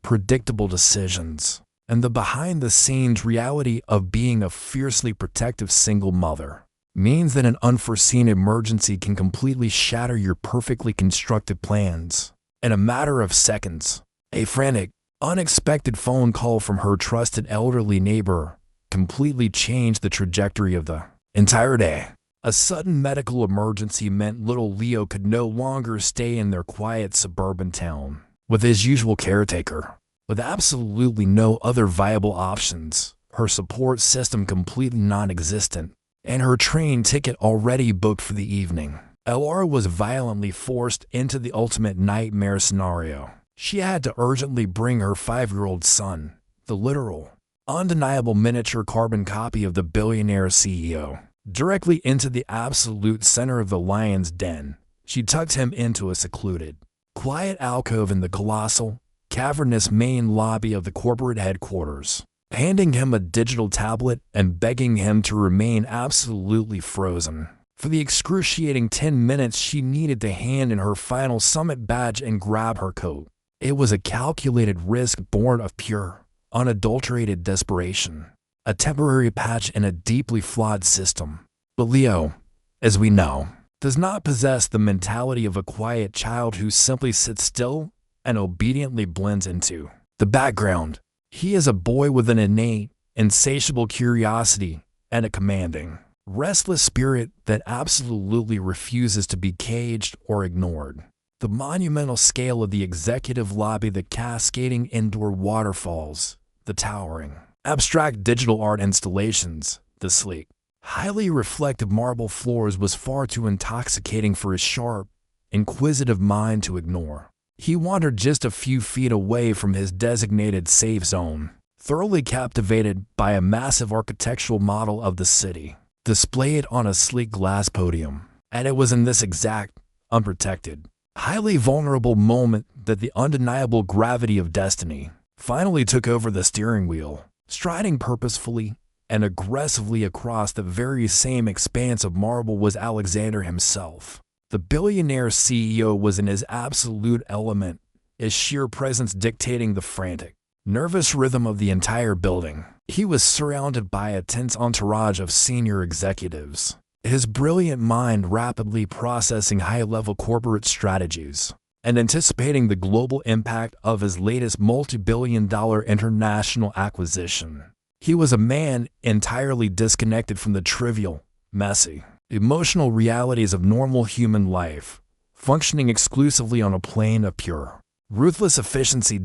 predictable decisions, and the behind-the-scenes reality of being a fiercely protective single mother means that an unforeseen emergency can completely shatter your perfectly constructed plans. In a matter of seconds, a frantic, unexpected phone call from her trusted elderly neighbor completely changed the trajectory of the entire day. A sudden medical emergency meant little Leo could no longer stay in their quiet suburban town with his usual caretaker. With absolutely no other viable options, her support system completely non-existent, and her train ticket already booked for the evening, Laura was violently forced into the ultimate nightmare scenario. She had to urgently bring her 5-year-old son, the literal, undeniable miniature carbon copy of the billionaire CEO, directly into the absolute center of the lion's den. She tucked him into a secluded, quiet alcove in the colossal, cavernous main lobby of the corporate headquarters, handing him a digital tablet and begging him to remain absolutely frozen for the excruciating 10 minutes she needed to hand in her final summit badge and grab her coat. It was a calculated risk born of pure, unadulterated desperation, a temporary patch in a deeply flawed system. But Leo, as we know, does not possess the mentality of a quiet child who simply sits still and obediently blends into the background. He is a boy with an innate, insatiable curiosity and a commanding, restless spirit that absolutely refuses to be caged or ignored. The monumental scale of the executive lobby, the cascading indoor waterfalls, the towering, abstract digital art installations, the sleek, highly reflective marble floors was far too intoxicating for his sharp, inquisitive mind to ignore. He wandered just a few feet away from his designated safe zone, thoroughly captivated by a massive architectural model of the city, displayed on a sleek glass podium. And it was in this exact, unprotected, highly vulnerable moment that the undeniable gravity of destiny finally took over the steering wheel. Striding purposefully and aggressively across the very same expanse of marble was Alexander himself. The billionaire CEO was in his absolute element, his sheer presence dictating the frantic, nervous rhythm of the entire building. He was surrounded by a tense entourage of senior executives, his brilliant mind rapidly processing high-level corporate strategies. and anticipating the global impact of his latest multi-billion-dollar international acquisition. He was a man entirely disconnected from the trivial, messy, emotional realities of normal human life, functioning exclusively on a plane of pure, ruthless efficiency.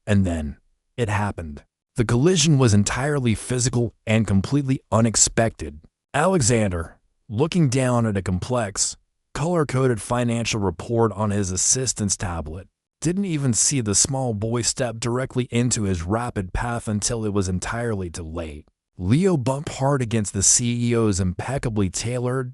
And then, it happened. The collision was entirely physical and completely unexpected. Alexander, looking down at a complex, color-coded financial report on his assistant's tablet, didn't even see the small boy step directly into his rapid path until it was entirely too late. Leo bumped hard against the CEO's impeccably tailored,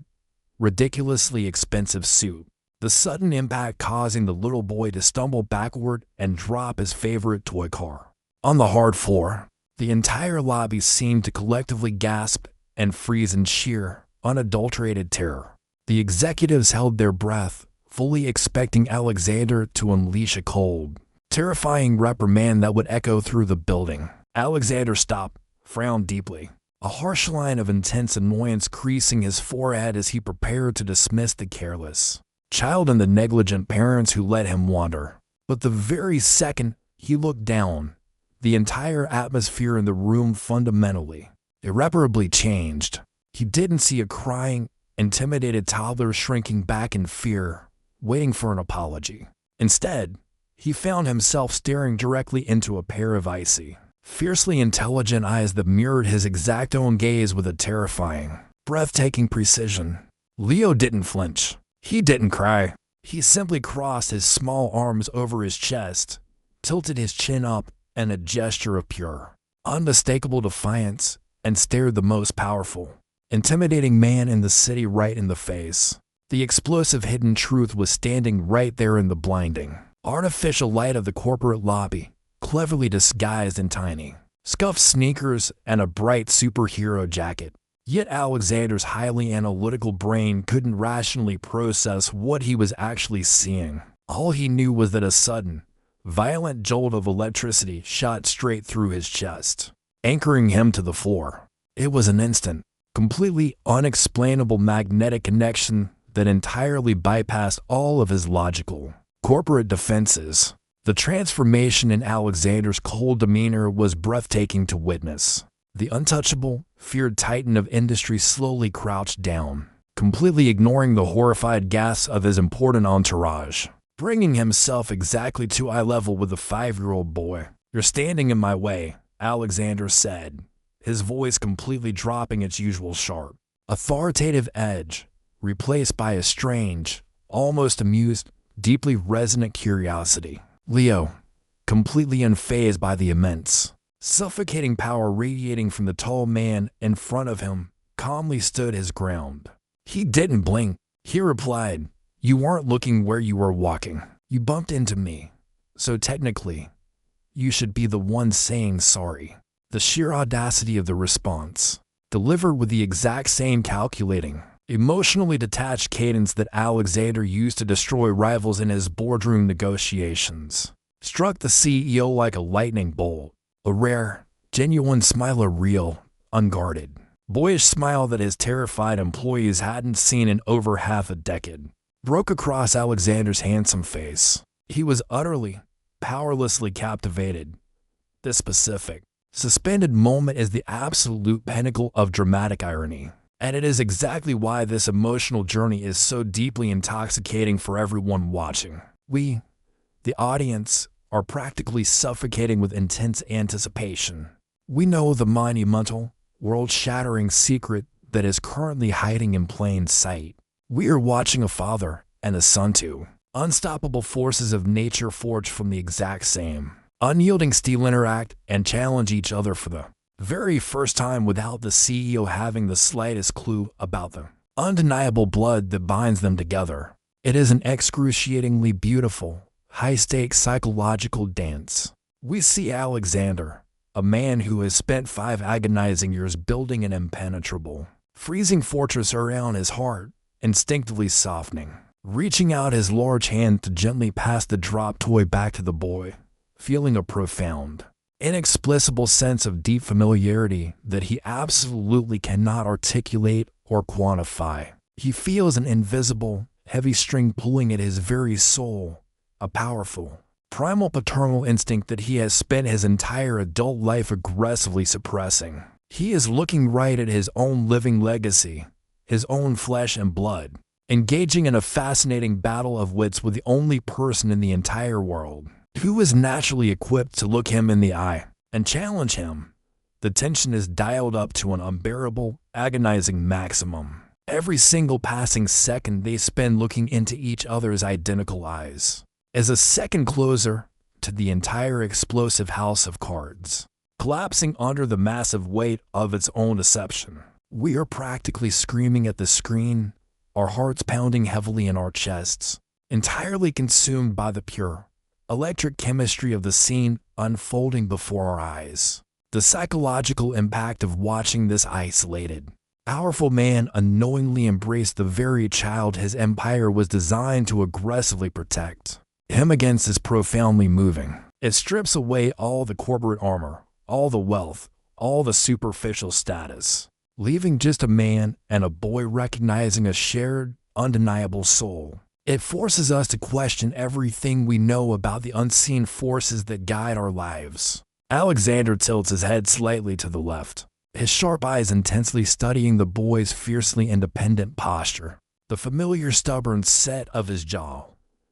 ridiculously expensive suit, the sudden impact causing the little boy to stumble backward and drop his favorite toy car. On the hard floor, the entire lobby seemed to collectively gasp and freeze in sheer, unadulterated terror. The executives held their breath, fully expecting Alexander to unleash a cold, terrifying reprimand that would echo through the building. Alexander stopped, frowned deeply, a harsh line of intense annoyance creasing his forehead as he prepared to dismiss the careless child and the negligent parents who let him wander. But the very second he looked down, the entire atmosphere in the room fundamentally, irreparably changed. He didn't see a crying, intimidated toddler shrinking back in fear, waiting for an apology. Instead, he found himself staring directly into a pair of icy, fiercely intelligent eyes that mirrored his exact own gaze with a terrifying, breathtaking precision. Leo didn't flinch. He didn't cry. He simply crossed his small arms over his chest, tilted his chin up in a gesture of pure, unmistakable defiance, and stared the most powerful, intimidating man in the city right in the face. The explosive hidden truth was standing right there in the blinding, artificial light of the corporate lobby, cleverly disguised in tiny, scuffed sneakers and a bright superhero jacket. Yet Alexander's highly analytical brain couldn't rationally process what he was actually seeing. All he knew was that a sudden, violent jolt of electricity shot straight through his chest, anchoring him to the floor. It was an instant, completely unexplainable magnetic connection that entirely bypassed all of his logical, corporate defenses. The transformation in Alexander's cold demeanor was breathtaking to witness. The untouchable, feared titan of industry slowly crouched down, completely ignoring the horrified gasps of his important entourage, bringing himself exactly to eye level with the 5-year-old boy. "You're standing in my way," Alexander said, his voice completely dropping its usual sharp, authoritative edge, replaced by a strange, almost amused, deeply resonant curiosity. Leo, completely unfazed by the immense, suffocating power radiating from the tall man in front of him, calmly stood his ground. He didn't blink. He replied, "You weren't looking where you were walking. You bumped into me. So technically, you should be the one saying sorry." The sheer audacity of the response, delivered with the exact same calculating, emotionally detached cadence that Alexander used to destroy rivals in his boardroom negotiations, struck the CEO like a lightning bolt. A rare, genuine smile, a real, unguarded, boyish smile that his terrified employees hadn't seen in over half a decade, broke across Alexander's handsome face. He was utterly, powerlessly captivated. This specific, suspended moment is the absolute pinnacle of dramatic irony, and it is exactly why this emotional journey is so deeply intoxicating for everyone watching. We, the audience, are practically suffocating with intense anticipation. We know the monumental, world-shattering secret that is currently hiding in plain sight. We are watching a father and a son, two unstoppable forces of nature forged from the exact same, unyielding steel, interact and challenge each other for the very first time without the CEO having the slightest clue about the undeniable blood that binds them together. It is an excruciatingly beautiful, high-stakes psychological dance. We see Alexander, a man who has spent 5 agonizing years building an impenetrable, freezing fortress around his heart, instinctively softening, reaching out his large hand to gently pass the dropped toy back to the boy, feeling a profound, inexplicable sense of deep familiarity that he absolutely cannot articulate or quantify. He feels an invisible, heavy string pulling at his very soul, a powerful, primal paternal instinct that he has spent his entire adult life aggressively suppressing. He is looking right at his own living legacy, his own flesh and blood, engaging in a fascinating battle of wits with the only person in the entire world who is naturally equipped to look him in the eye and challenge him. The tension is dialed up to an unbearable, agonizing maximum. Every single passing second they spend looking into each other's identical eyes is a second closer to the entire explosive house of cards, collapsing under the massive weight of its own deception. We are practically screaming at the screen, our hearts pounding heavily in our chests, entirely consumed by the pure, electric chemistry of the scene unfolding before our eyes. The psychological impact of watching this isolated, powerful man unknowingly embrace the very child his empire was designed to aggressively protect him against is profoundly moving. It strips away all the corporate armor, all the wealth, all the superficial status, leaving just a man and a boy recognizing a shared, undeniable soul. It forces us to question everything we know about the unseen forces that guide our lives. Alexander tilts his head slightly to the left, his sharp eyes intensely studying the boy's fiercely independent posture, the familiar stubborn set of his jaw,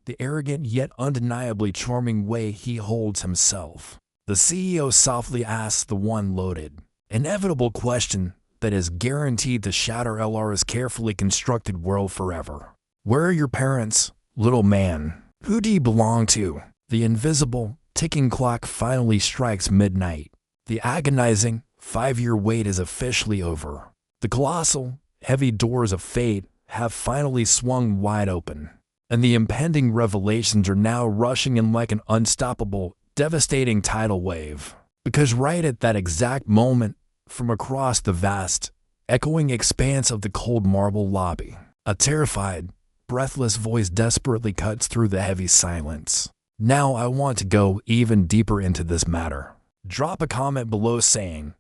the arrogant yet undeniably charming way he holds himself. The CEO softly asks the one loaded, inevitable question that is guaranteed to shatter LR's carefully constructed world forever. Where are your parents, little man? Who do you belong to? The invisible, ticking clock finally strikes midnight. The agonizing, 5-year wait is officially over. The colossal, heavy doors of fate have finally swung wide open, and the impending revelations are now rushing in like an unstoppable, devastating tidal wave. Because right at that exact moment, from across the vast, echoing expanse of the cold marble lobby, a terrified, breathless voice desperately cuts through the heavy silence. Now I want to go even deeper into this matter. Drop a comment below saying,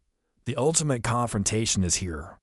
the ultimate confrontation is here.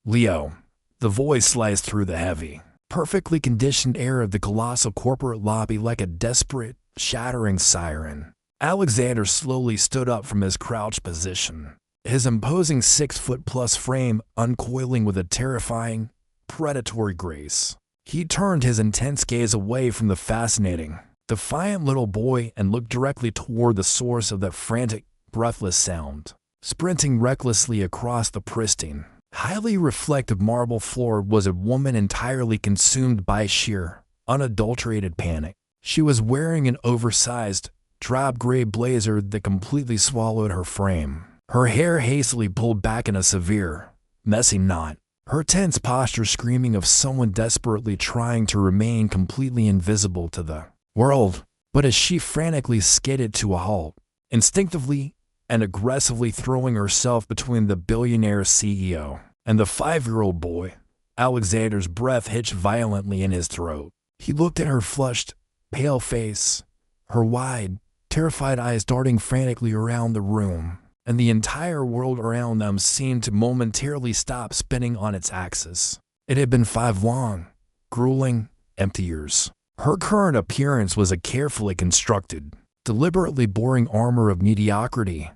Leo. The voice sliced through the heavy, perfectly conditioned air of the colossal corporate lobby like a desperate, shattering siren. Alexander slowly stood up from his crouched position, his imposing 6-foot-plus frame uncoiling with a terrifying, predatory grace. He turned his intense gaze away from the fascinating, defiant little boy and looked directly toward the source of that frantic, breathless sound. Sprinting recklessly across the pristine, highly reflective marble floor was a woman entirely consumed by sheer, unadulterated panic. She was wearing an oversized, drab gray blazer that completely swallowed her frame, her hair hastily pulled back in a severe, messy knot, her tense posture screaming of someone desperately trying to remain completely invisible to the world. But as she frantically skidded to a halt, instinctively and aggressively throwing herself between the billionaire CEO and the 5-year-old boy, Alexander's breath hitched violently in his throat. He looked at her flushed, pale face, her wide, terrified eyes darting frantically around the room, and the entire world around them seemed to momentarily stop spinning on its axis. It had been 5 long, grueling, empty years. Her current appearance was a carefully constructed, deliberately boring armor of mediocrity,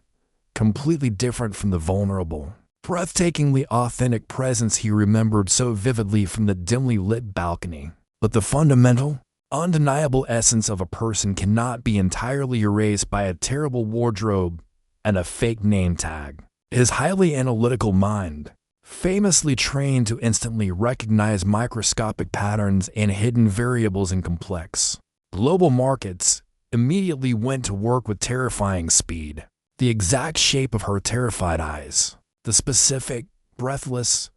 completely different from the vulnerable, breathtakingly authentic presence he remembered so vividly from the dimly lit balcony. But the fundamental, undeniable essence of a person cannot be entirely erased by a terrible wardrobe and a fake name tag. His highly analytical mind, famously trained to instantly recognize microscopic patterns and hidden variables in complex global markets, immediately went to work with terrifying speed. The exact shape of her terrified eyes, the specific, breathless,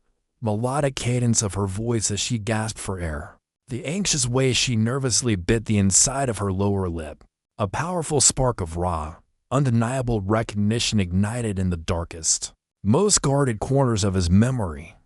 melodic cadence of her voice as she gasped for air, the anxious way she nervously bit the inside of her lower lip, a powerful spark of raw, undeniable recognition ignited in the darkest, most guarded corners of his memory.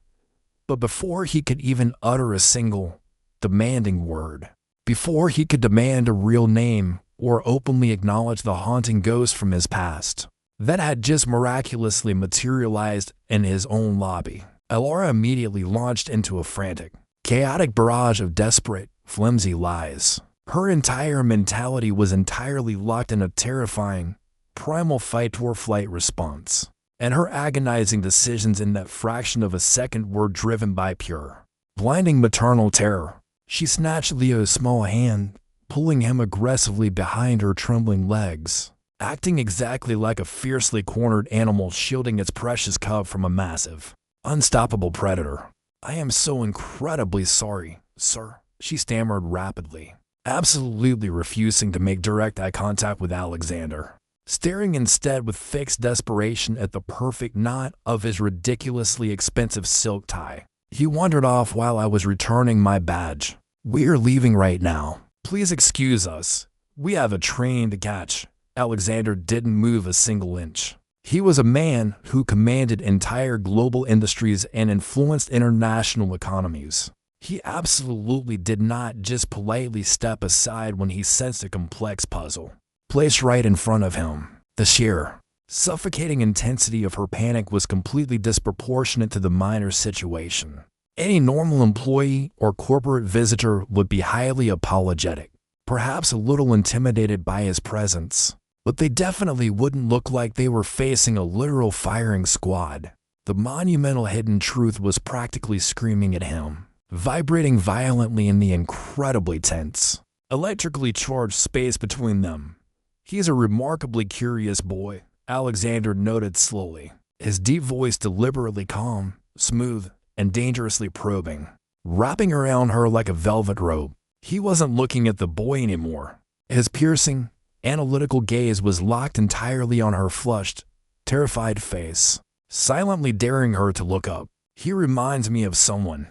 But before he could even utter a single, demanding word, before he could demand a real name or openly acknowledge the haunting ghost from his past that had just miraculously materialized in his own lobby, Elora immediately launched into a frantic, chaotic barrage of desperate, flimsy lies. Her entire mentality was entirely locked in a terrifying, primal fight-or-flight response, and her agonizing decisions in that fraction of a second were driven by pure, blinding maternal terror. She snatched Leo's small hand, pulling him aggressively behind her trembling legs, acting exactly like a fiercely cornered animal shielding its precious cub from a massive, unstoppable predator. "I am so incredibly sorry, sir," she stammered rapidly, absolutely refusing to make direct eye contact with Alexander, staring instead with fixed desperation at the perfect knot of his ridiculously expensive silk tie. "He wandered off while I was returning my badge. We're leaving right now. Please excuse us. We have a train to catch." Alexander didn't move a single inch. He was a man who commanded entire global industries and influenced international economies. He absolutely did not just politely step aside when he sensed a complex puzzle placed right in front of him. The sheer, suffocating intensity of her panic was completely disproportionate to the minor situation. Any normal employee or corporate visitor would be highly apologetic, perhaps a little intimidated by his presence, but they definitely wouldn't look like they were facing a literal firing squad. The monumental hidden truth was practically screaming at him, vibrating violently in the incredibly tense, electrically charged space between them. "He's a remarkably curious boy," Alexander noted slowly, his deep voice deliberately calm, smooth, and dangerously probing, wrapping around her like a velvet robe. He wasn't looking at the boy anymore. His piercing, analytical gaze was locked entirely on her flushed, terrified face, silently daring her to look up. "He reminds me of someone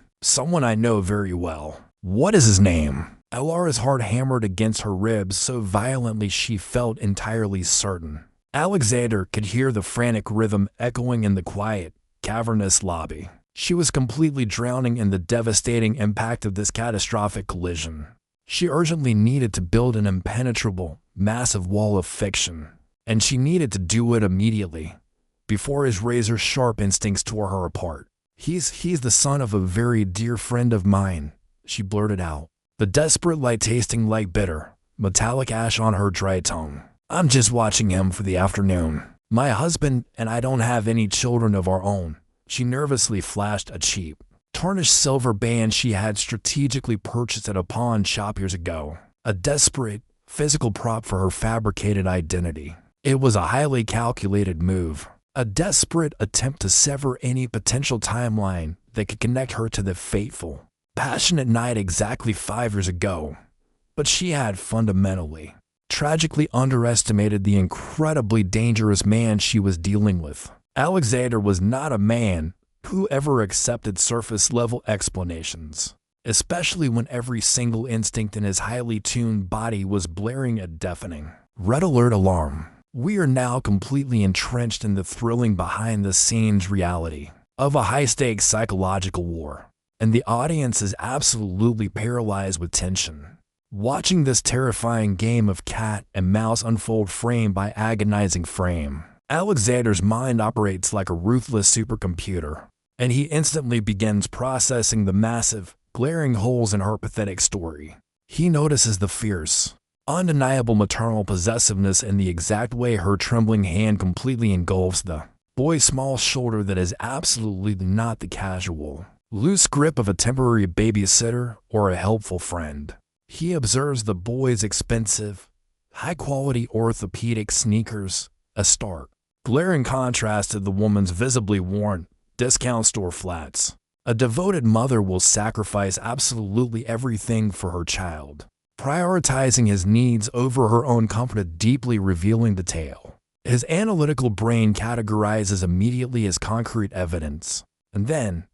I know very well." "What is his name?" Elara's heart hammered against her ribs so violently she felt entirely certain. Alexander could hear the frantic rhythm echoing in the quiet, cavernous lobby. She was completely drowning in the devastating impact of this catastrophic collision. She urgently needed to build an impenetrable, massive wall of fiction, and she needed to do it immediately, before his razor-sharp instincts tore her apart. He's the son of a very dear friend of mine," she blurted out, the desperate light tasting like bitter, metallic ash on her dry tongue. "I'm just watching him for the afternoon. My husband and I don't have any children of our own." She nervously flashed a cheap, tarnished silver band she had strategically purchased at a pawn shop years ago, a desperate, physical prop for her fabricated identity. It was a highly calculated move, a desperate attempt to sever any potential timeline that could connect her to the fateful, passionate night exactly 5 years ago. But she had fundamentally, tragically underestimated the incredibly dangerous man she was dealing with. Alexander was not a man who ever accepted surface-level explanations, especially when every single instinct in his highly tuned body was blaring a deafening, red alert alarm. We are now completely entrenched in the thrilling behind-the-scenes reality of a high-stakes psychological war, and the audience is absolutely paralyzed with tension, watching this terrifying game of cat and mouse unfold frame by agonizing frame. Alexander's mind operates like a ruthless supercomputer, and he instantly begins processing the massive, glaring holes in her pathetic story. He notices the fierce, undeniable maternal possessiveness in the exact way her trembling hand completely engulfs the boy's small shoulder that is absolutely not the casual, loose grip of a temporary babysitter or a helpful friend. He observes the boy's expensive, high-quality orthopedic sneakers, a stark, glaring contrast to the woman's visibly worn, discount store flats. A devoted mother will sacrifice absolutely everything for her child, prioritizing his needs over her own comfort, deeply revealing the tale. His analytical brain categorizes immediately as concrete evidence, and then,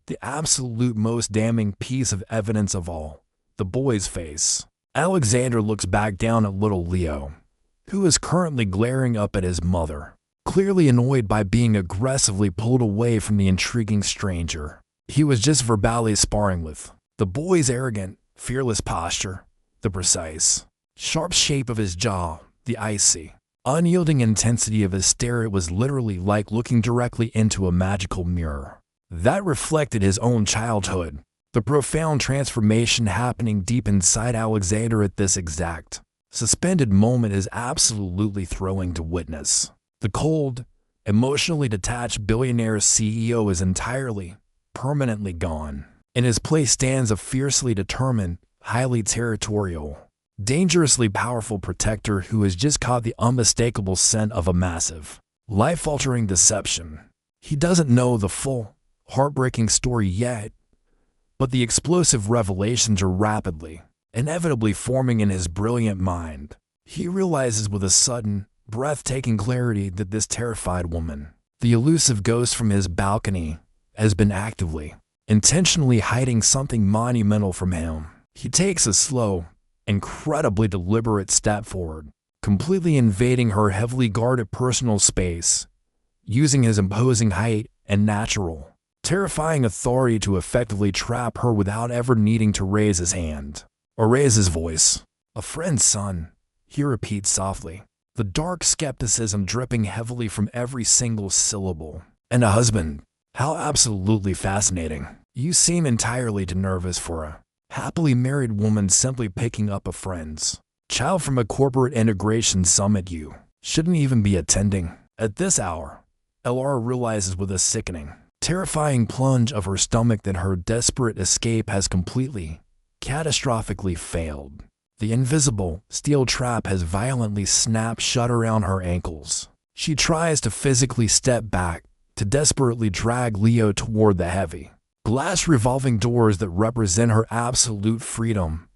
the absolute most damning piece of evidence of all, the boy's face. Alexander looks back down at little Leo, who is currently glaring up at his mother, clearly annoyed by being aggressively pulled away from the intriguing stranger he was just verbally sparring with. The boy's arrogant, fearless posture, the precise, sharp shape of his jaw, the icy, unyielding intensity of his stare, it was literally like looking directly into a magical mirror that reflected his own childhood. The profound transformation happening deep inside Alexander at this exact suspended moment is absolutely thrilling to witness. The cold, emotionally detached billionaire CEO is entirely, permanently gone. In his place stands a fiercely determined, highly territorial, dangerously powerful protector who has just caught the unmistakable scent of a massive, life-altering deception. He doesn't know the full, heartbreaking story yet, but the explosive revelations are rapidly, inevitably forming in his brilliant mind. He realizes with a sudden, breathtaking clarity that this terrified woman, the elusive ghost from his balcony, has been actively, intentionally hiding something monumental from him. He takes a slow, incredibly deliberate step forward, completely invading her heavily guarded personal space, using his imposing height and natural, terrifying authority to effectively trap her without ever needing to raise his hand or raise his voice. "A friend, son," he repeats softly, the dark skepticism dripping heavily from every single syllable. "And a husband. How absolutely fascinating. You seem entirely too nervous for a happily married woman simply picking up a friend's child from a corporate integration summit you shouldn't even be attending." At this hour, Elara realizes with a sickening, terrifying plunge of her stomach that her desperate escape has completely, catastrophically failed. The invisible, steel trap has violently snapped shut around her ankles. She tries to physically step back, to desperately drag Leo toward the heavy, glass revolving doors that represent her absolute freedom.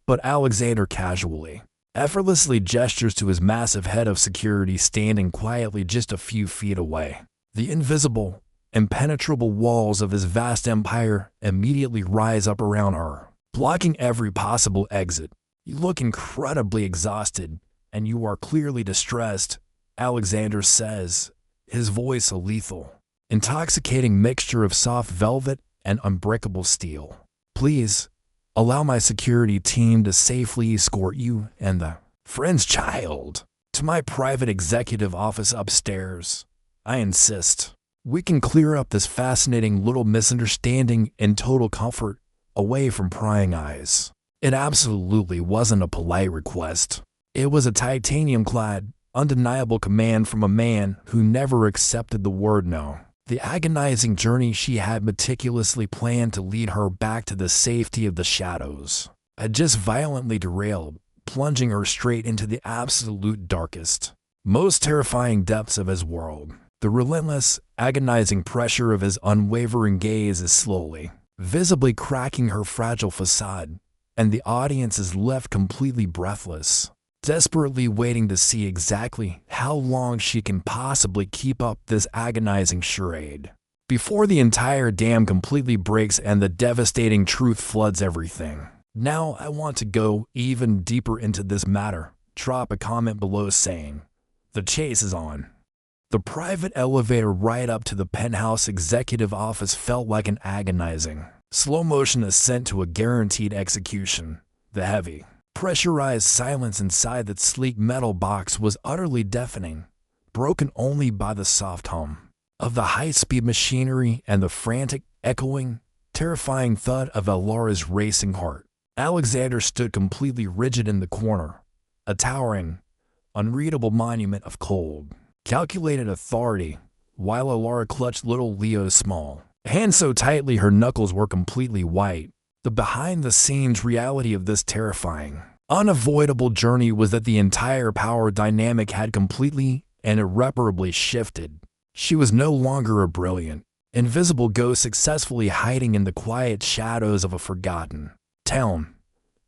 But Alexander casually, effortlessly gestures to his massive head of security standing quietly just a few feet away. The invisible, impenetrable walls of his vast empire immediately rise up around her, blocking every possible exit. "You look incredibly exhausted, and you are clearly distressed," Alexander says, his voice a lethal, intoxicating mixture of soft velvet and unbreakable steel. "Please, allow my security team to safely escort you and the friend's child to my private executive office upstairs. I insist. We can clear up this fascinating little misunderstanding in total comfort, away from prying eyes." It absolutely wasn't a polite request. It was a titanium-clad, undeniable command from a man who never accepted the word no. The agonizing journey she had meticulously planned to lead her back to the safety of the shadows had just violently derailed, plunging her straight into the absolute darkest, most terrifying depths of his world. The relentless, agonizing pressure of his unwavering gaze is slowly, visibly cracking her fragile facade, and the audience is left completely breathless, desperately waiting to see exactly how long she can possibly keep up this agonizing charade before the entire dam completely breaks and the devastating truth floods everything. "Now I want to go even deeper into this matter." Drop a comment below saying, "The chase is on." The private elevator ride up to the penthouse executive office felt like an agonizing, slow-motion ascent to a guaranteed execution. The heavy, pressurized silence inside that sleek metal box was utterly deafening, broken only by the soft hum of the high-speed machinery and the frantic, echoing, terrifying thud of Elara's racing heart. Alexander stood completely rigid in the corner, a towering, unreadable monument of cold, calculated authority, while Elara clutched little Leo's small hand so tightly her knuckles were completely white. The behind-the-scenes reality of this terrifying, unavoidable journey was that the entire power dynamic had completely and irreparably shifted. She was no longer a brilliant, invisible ghost successfully hiding in the quiet shadows of a forgotten town.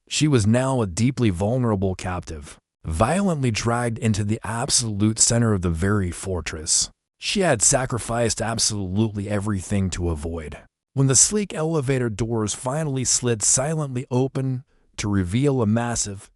She was now a deeply vulnerable captive, violently dragged into the absolute center of the very fortress she had sacrificed absolutely everything to avoid. When the sleek elevator doors finally slid silently open to reveal a massive,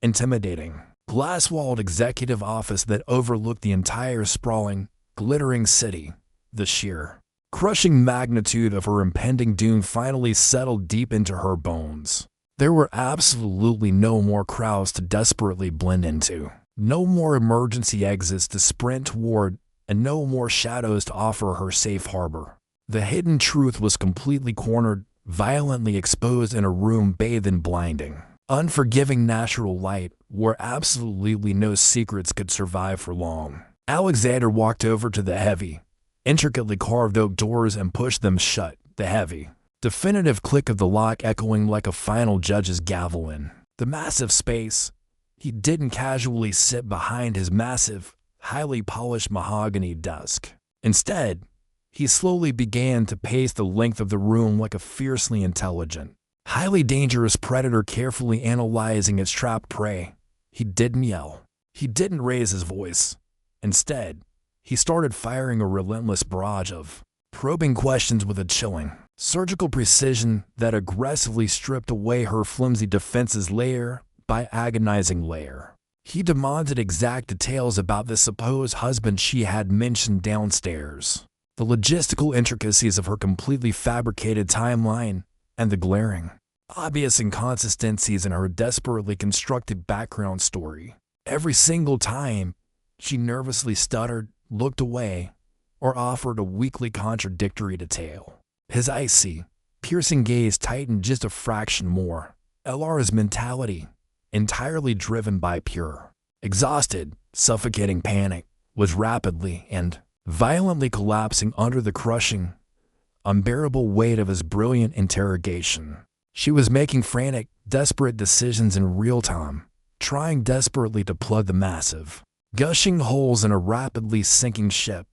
intimidating, glass-walled executive office that overlooked the entire sprawling, glittering city, the sheer, crushing magnitude of her impending doom finally settled deep into her bones. There were absolutely no more crowds to desperately blend into, no more emergency exits to sprint toward, and no more shadows to offer her safe harbor. The hidden truth was completely cornered, violently exposed in a room bathed in blinding, unforgiving natural light where absolutely no secrets could survive for long. Alexander walked over to the heavy, intricately carved oak doors and pushed them shut, the heavy, definitive click of the lock echoing like a final judge's gavel in the massive space. He didn't casually sit behind his massive, highly polished mahogany desk. Instead, he slowly began to pace the length of the room like a fiercely intelligent, highly dangerous predator carefully analyzing its trapped prey. He didn't yell. He didn't raise his voice. Instead, he started firing a relentless barrage of probing questions with a chilling, surgical precision that aggressively stripped away her flimsy defenses layer by agonizing layer. He demanded exact details about the supposed husband she had mentioned downstairs, the logistical intricacies of her completely fabricated timeline, and the glaring, obvious inconsistencies in her desperately constructed background story. Every single time, she nervously stuttered, looked away, or offered a weakly contradictory detail. His icy, piercing gaze tightened just a fraction more. Heir's mentality, entirely driven by pure, exhausted, suffocating panic, was rapidly and violently collapsing under the crushing, unbearable weight of his brilliant interrogation. She was making frantic, desperate decisions in real time, trying desperately to plug the massive, gushing holes in a rapidly sinking ship.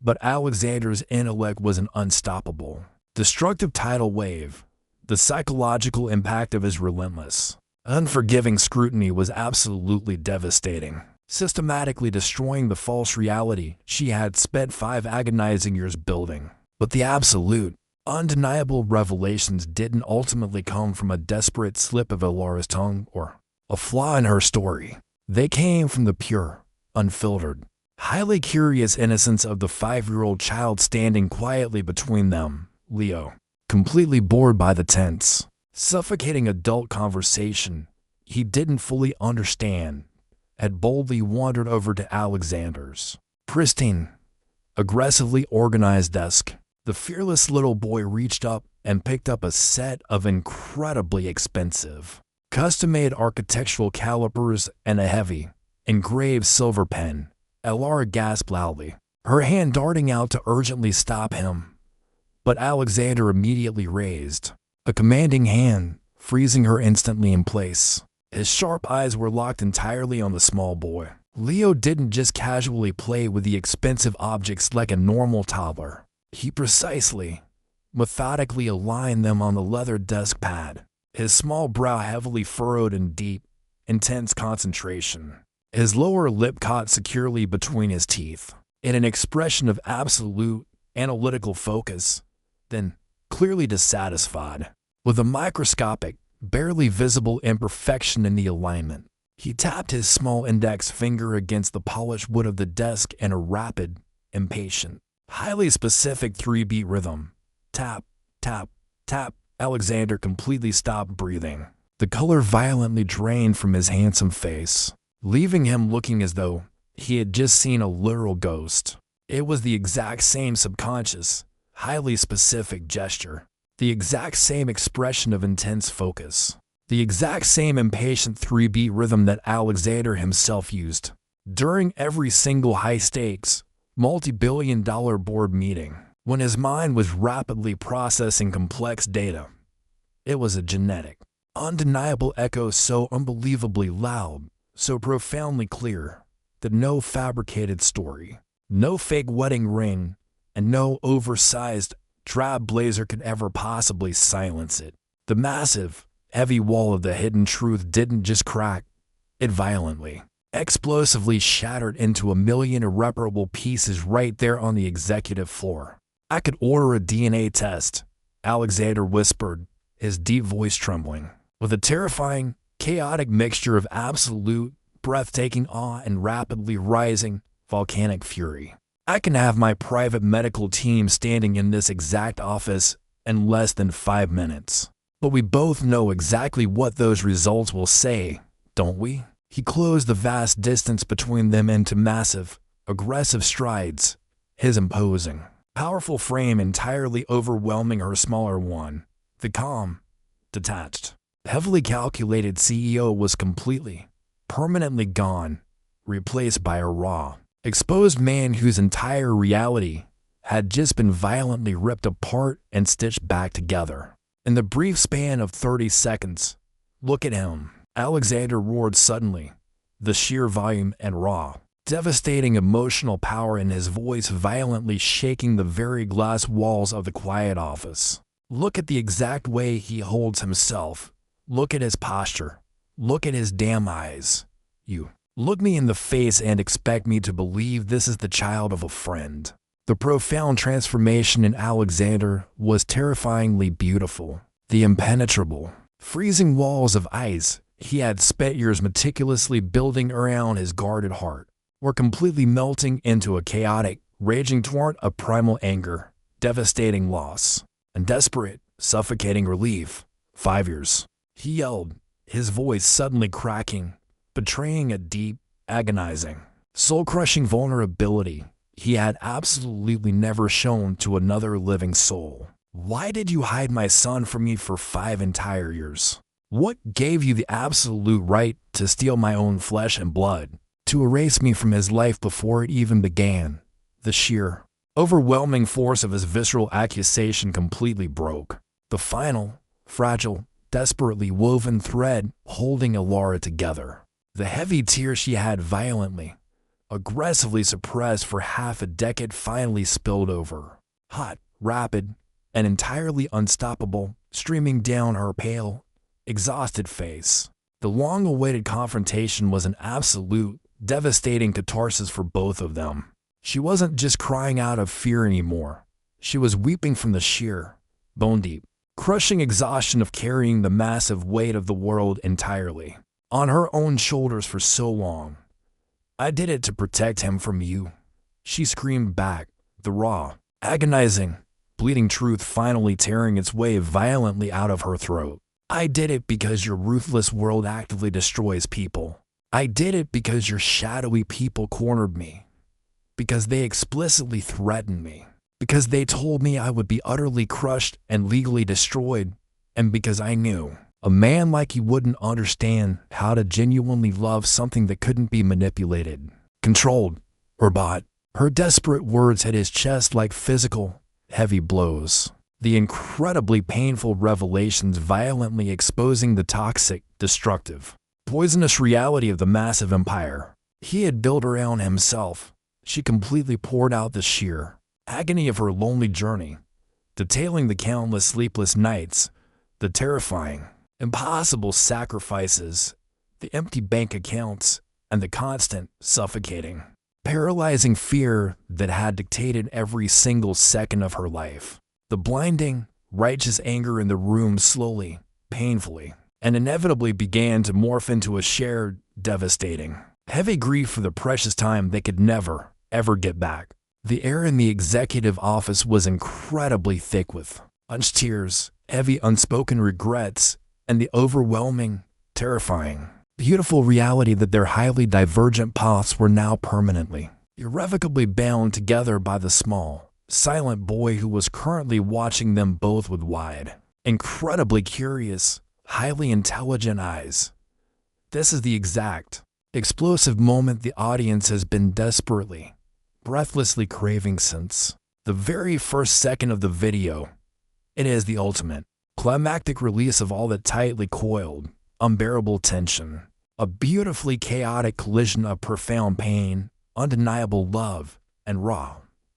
But Alexander's intellect was an unstoppable, destructive tidal wave. The psychological impact of his relentless, unforgiving scrutiny was absolutely devastating, systematically destroying the false reality she had spent 5 agonizing years building. But the absolute, undeniable revelations didn't ultimately come from a desperate slip of Heir's tongue or a flaw in her story. They came from the pure, unfiltered, highly curious innocence of the 5-year-old child standing quietly between them, Leo. Completely bored by the tense, suffocating adult conversation he didn't fully understand, had boldly wandered over to Alexander's pristine, aggressively organized desk. The fearless little boy reached up and picked up a set of incredibly expensive, custom-made architectural calipers and a heavy, engraved silver pen. Heir gasped loudly, her hand darting out to urgently stop him. But Alexander immediately raised a commanding hand, freezing her instantly in place. His sharp eyes were locked entirely on the small boy. Leo didn't just casually play with the expensive objects like a normal toddler. He precisely, methodically aligned them on the leather desk pad, his small brow heavily furrowed in deep, intense concentration. His lower lip caught securely between his teeth, in an expression of absolute, analytical focus, then clearly dissatisfied. With a microscopic, barely visible imperfection in the alignment, he tapped his small index finger against the polished wood of the desk in a rapid, impatient, highly specific 3-beat rhythm. Tap, tap, tap. Alexander completely stopped breathing. The color violently drained from his handsome face, leaving him looking as though he had just seen a literal ghost. It was the exact same subconscious, highly specific gesture, the exact same expression of intense focus, the exact same impatient 3-beat rhythm that Alexander himself used during every single high-stakes, multi-billion-dollar board meeting. When his mind was rapidly processing complex data, it was a genetic, undeniable echo so unbelievably loud, so profoundly clear, that no fabricated story, no fake wedding ring, and no oversized, drab blazer could ever possibly silence it. The massive, heavy wall of the hidden truth didn't just crack, it violently, explosively shattered into a million irreparable pieces right there on the executive floor. "I could order a DNA test," Alexander whispered, his deep voice trembling, with a terrifying, chaotic mixture of absolute, breathtaking awe and rapidly rising, volcanic fury. "I can have my private medical team standing in this exact office in less than 5 minutes. But we both know exactly what those results will say, don't we?" He closed the vast distance between them into massive, aggressive strides, his imposing, powerful frame entirely overwhelming her smaller one, The calm, detached, heavily calculated CEO was completely, permanently gone, replaced by a raw, exposed man whose entire reality had just been violently ripped apart and stitched back together. In the brief span of 30 seconds, "Look at him," Alexander roared suddenly, the sheer volume and raw, devastating emotional power in his voice violently shaking the very glass walls of the quiet office. "Look at the exact way he holds himself. Look at his posture. Look at his damn eyes. You look me in the face and expect me to believe this is the child of a friend." The profound transformation in Alexander was terrifyingly beautiful. The impenetrable, freezing walls of ice he had spent years meticulously building around his guarded heart were completely melting into a chaotic, raging torrent of primal anger, devastating loss, and desperate, suffocating relief. 5 years, he yelled, his voice suddenly cracking, betraying a deep, agonizing, soul-crushing vulnerability he had absolutely never shown to another living soul. "Why did you hide my son from me for 5 entire years? What gave you the absolute right to steal my own flesh and blood, to erase me from his life before it even began?" The sheer, overwhelming force of his visceral accusation completely broke the final, fragile, desperately woven thread holding Alara together. The heavy tears she had violently, aggressively suppressed for half a decade finally spilled over, hot, rapid, and entirely unstoppable, streaming down her pale, exhausted face. The long-awaited confrontation was an absolute, devastating catharsis for both of them. She wasn't just crying out of fear anymore. She was weeping from the sheer, bone-deep, crushing exhaustion of carrying the massive weight of the world entirely on her own shoulders for so long. "I did it to protect him from you," she screamed back, the raw, agonizing, bleeding truth finally tearing its way violently out of her throat. "I did it because your ruthless world actively destroys people. I did it because your shadowy people cornered me, because they explicitly threatened me, because they told me I would be utterly crushed and legally destroyed, and because I knew a man like you wouldn't understand how to genuinely love something that couldn't be manipulated, controlled, or bought." Her desperate words hit his chest like physical, heavy blows. The incredibly painful revelations violently exposing the toxic, destructive, poisonous reality of the massive empire he had built around himself. She completely poured out the sheer agony of her lonely journey, detailing the countless sleepless nights, the terrifying, impossible sacrifices, the empty bank accounts, and the constant, suffocating, paralyzing fear that had dictated every single second of her life. The blinding, righteous anger in the room slowly, painfully, and inevitably began to morph into a shared, devastating, heavy grief for the precious time they could never, ever get back. The air in the executive office was incredibly thick with unshed tears, heavy unspoken regrets, and the overwhelming, terrifying, beautiful reality that their highly divergent paths were now permanently, irrevocably bound together by the small, silent boy who was currently watching them both with wide, incredibly curious, highly intelligent eyes. This is the exact, explosive moment the audience has been desperately, breathlessly craving since the very first second of the video. It is the ultimate, climactic release of all that tightly coiled, unbearable tension, a beautifully chaotic collision of profound pain, undeniable love, and raw,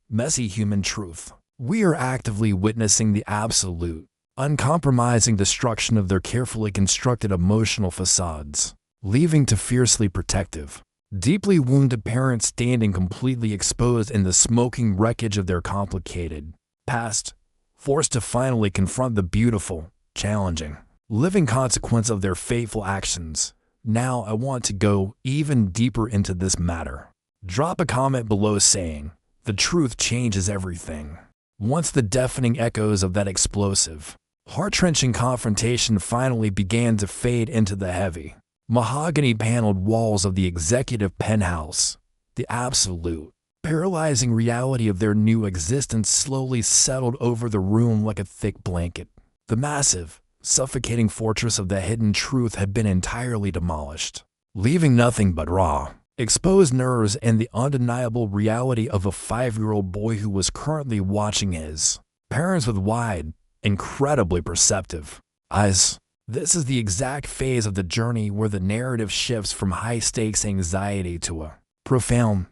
messy human truth. We are actively witnessing the absolute, uncompromising destruction of their carefully constructed emotional facades, leaving to fiercely protective, deeply wounded parents standing completely exposed in the smoking wreckage of their complicated past, forced to finally confront the beautiful, challenging, living consequence of their fateful actions. Now I want to go even deeper into this matter. Drop a comment below saying, "The truth changes everything." Once the deafening echoes of that explosive, heart-wrenching confrontation finally began to fade into the heavy, mahogany-paneled walls of the executive penthouse, the absolute, paralyzing reality of their new existence slowly settled over the room like a thick blanket. The massive, suffocating fortress of the hidden truth had been entirely demolished, leaving nothing but raw, exposed nerves and the undeniable reality of a 5-year-old boy who was currently watching his parents with wide, incredibly perceptive eyes. This is the exact phase of the journey where the narrative shifts from high-stakes anxiety to a profound,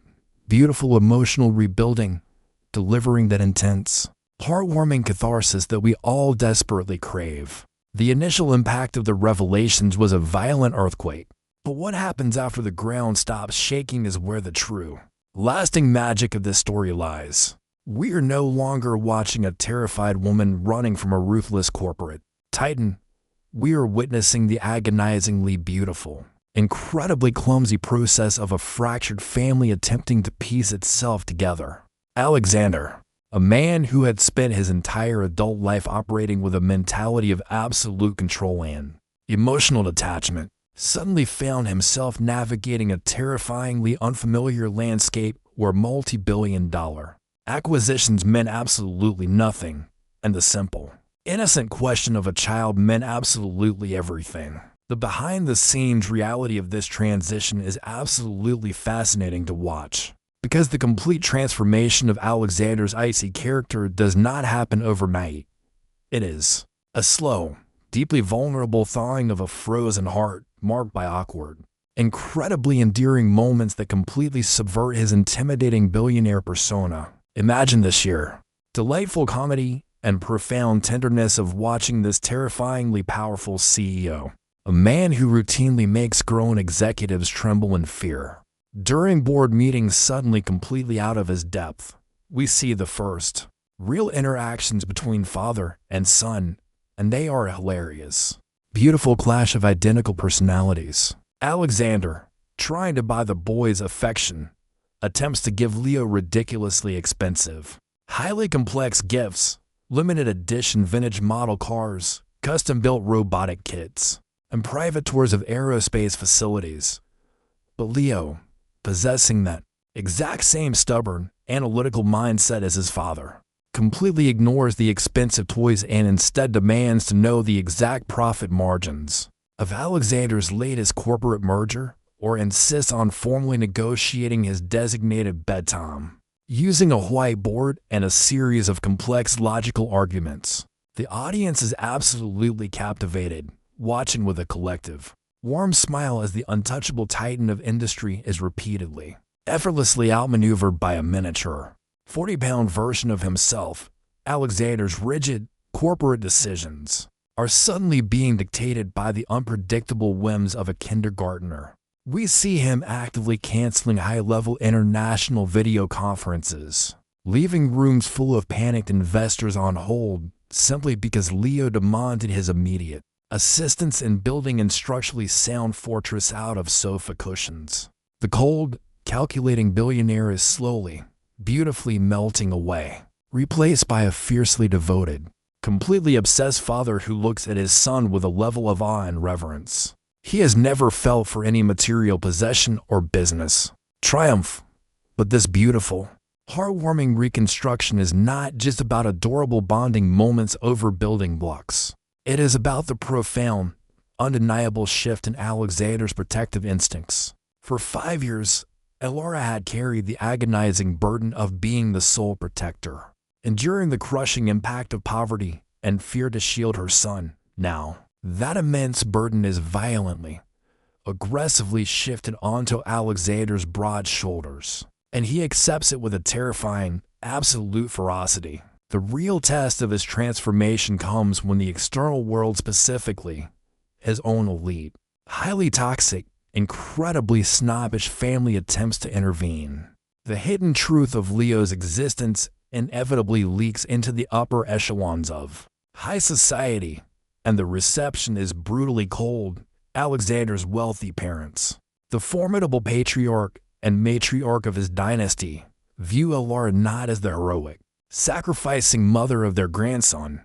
beautiful emotional rebuilding, delivering that intense, heartwarming catharsis that we all desperately crave. The initial impact of the revelations was a violent earthquake, but what happens after the ground stops shaking is where the true, lasting magic of this story lies. We are no longer watching a terrified woman running from a ruthless corporate titan. We are witnessing the agonizingly beautiful, incredibly clumsy process of a fractured family attempting to piece itself together. Alexander, a man who had spent his entire adult life operating with a mentality of absolute control and emotional detachment, suddenly found himself navigating a terrifyingly unfamiliar landscape where multi-billion-dollar acquisitions meant absolutely nothing, and the simple, innocent question of a child meant absolutely everything. The behind-the-scenes reality of this transition is absolutely fascinating to watch, because the complete transformation of Alexander's icy character does not happen overnight. It is a slow, deeply vulnerable thawing of a frozen heart marked by awkward, incredibly endearing moments that completely subvert his intimidating billionaire persona. Imagine the sheer, delightful comedy and profound tenderness of watching this terrifyingly powerful CEO, a man who routinely makes grown executives tremble in fear. During board meetings suddenly completely out of his depth, we see the first real interactions between father and son, and they are hilarious. Beautiful clash of identical personalities. Alexander, trying to buy the boy's affection, attempts to give Leo ridiculously expensive, highly complex gifts, limited edition vintage model cars, custom-built robotic kits, and private tours of aerospace facilities. But Leo, possessing that exact same stubborn, analytical mindset as his father, completely ignores the expensive toys and instead demands to know the exact profit margins of Alexander's latest corporate merger, or insists on formally negotiating his designated bedtime, using a whiteboard and a series of complex logical arguments. The audience is absolutely captivated, watching with a collective, warm smile as the untouchable titan of industry is repeatedly, effortlessly outmaneuvered by a miniature, 40-pound version of himself. Alexander's rigid, corporate decisions are suddenly being dictated by the unpredictable whims of a kindergartner. We see him actively canceling high-level international video conferences, leaving rooms full of panicked investors on hold simply because Leo demanded his immediate assistance in building a structurally sound fortress out of sofa cushions. The cold, calculating billionaire is slowly, beautifully melting away, replaced by a fiercely devoted, completely obsessed father who looks at his son with a level of awe and reverence he has never felt for any material possession or business triumph. But this beautiful, heartwarming reconstruction is not just about adorable bonding moments over building blocks. It is about the profound, undeniable shift in Alexander's protective instincts. For 5 years, Elora had carried the agonizing burden of being the sole protector, enduring the crushing impact of poverty and fear to shield her son. Now, that immense burden is violently, aggressively shifted onto Alexander's broad shoulders, and he accepts it with a terrifying, absolute ferocity. The real test of his transformation comes when the external world, specifically his own elite, highly toxic, incredibly snobbish family, attempts to intervene. The hidden truth of Leo's existence inevitably leaks into the upper echelons of high society, and the reception is brutally cold. Alexander's wealthy parents, the formidable patriarch and matriarch of his dynasty, view Elora not as the heroic, sacrificing mother of their grandson,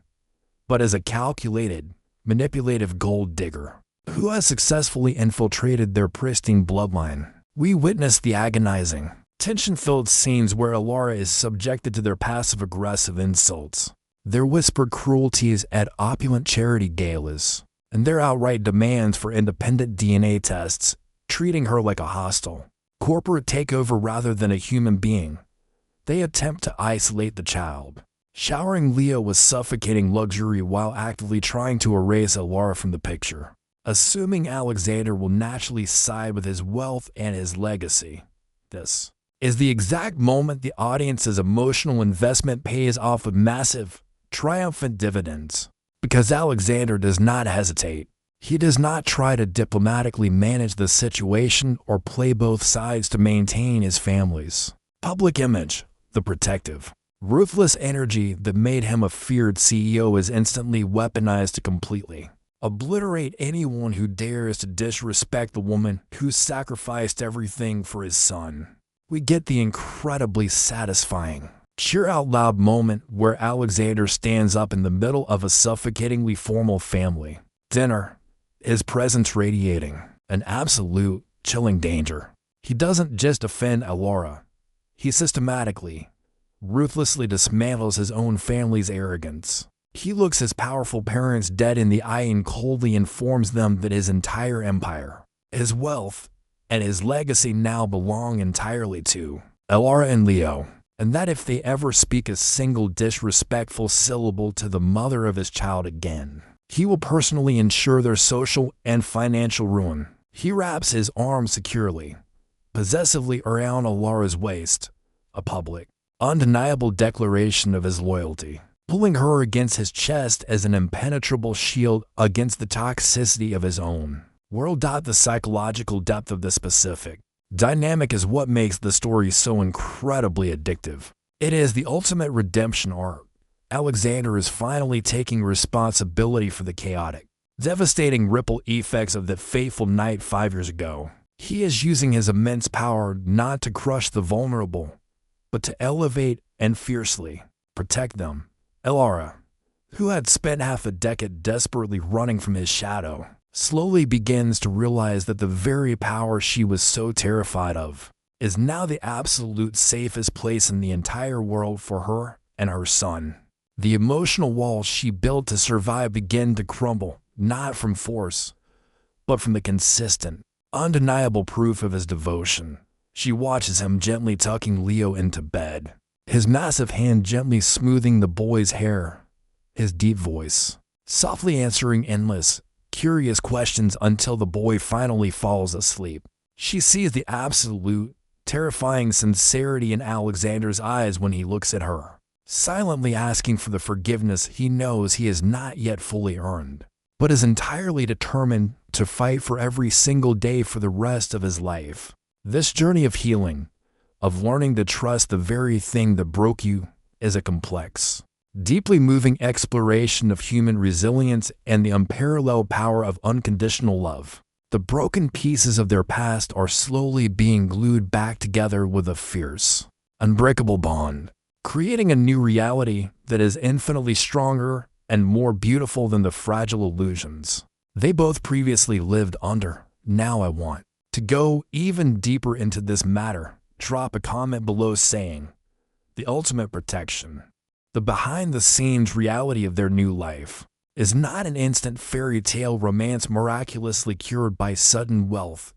but as a calculated, manipulative gold digger who has successfully infiltrated their pristine bloodline. We witness the agonizing, tension-filled scenes where Elora is subjected to their passive-aggressive insults. their whispered cruelties at opulent charity galas, and their outright demands for independent DNA tests, treating her like a hostile corporate takeover rather than a human being. They attempt to isolate the child, showering Leo with suffocating luxury while actively trying to erase Alara from the picture, assuming Alexander will naturally side with his wealth and his legacy. This is the exact moment the audience's emotional investment pays off with massive, triumphant dividends. Because Alexander does not hesitate. He does not try to diplomatically manage the situation or play both sides to maintain his family's public image. The protective, ruthless energy that made him a feared CEO is instantly weaponized to completely obliterate anyone who dares to disrespect the woman who sacrificed everything for his son. We get the incredibly satisfying cheer-out-loud moment where Alexander stands up in the middle of a suffocatingly formal family dinner, his presence radiating an absolute, chilling danger. He doesn't just offend Alara. He systematically, ruthlessly dismantles his own family's arrogance. He looks his powerful parents dead in the eye and coldly informs them that his entire empire, his wealth, and his legacy now belong entirely to Alara and Leo, and that if they ever speak a single disrespectful syllable to the mother of his child again, he will personally ensure their social and financial ruin. He wraps his arms securely, possessively around Alara's waist, a public, undeniable declaration of his loyalty, pulling her against his chest as an impenetrable shield against the toxicity of his own world. The psychological depth of the specific dynamic is what makes the story so incredibly addictive. It is the ultimate redemption arc. Alexander is finally taking responsibility for the chaotic, devastating ripple effects of that fateful night 5 years ago. He is using his immense power not to crush the vulnerable, but to elevate and fiercely protect them. Alara, who had spent half a decade desperately running from his shadow, slowly begins to realize that the very power she was so terrified of is now the absolute safest place in the entire world for her and her son. The emotional walls she built to survive begin to crumble, not from force, but from the consistent, undeniable proof of his devotion. She watches him gently tucking Leo into bed, his massive hand gently smoothing the boy's hair, his deep voice softly answering endless, curious questions until the boy finally falls asleep. She sees the absolute, terrifying sincerity in Alexander's eyes when he looks at her, silently asking for the forgiveness he knows he has not yet fully earned, but is entirely determined to fight for every single day for the rest of his life. This journey of healing, of learning to trust the very thing that broke you, is a complex, deeply moving exploration of human resilience and the unparalleled power of unconditional love. The broken pieces of their past are slowly being glued back together with a fierce, unbreakable bond, creating a new reality that is infinitely stronger and more beautiful than the fragile illusions they both previously lived under. Now I want to go even deeper into this matter. Drop a comment below saying, the ultimate protection, the behind-the-scenes reality of their new life, is not an instant fairy tale romance miraculously cured by sudden wealth.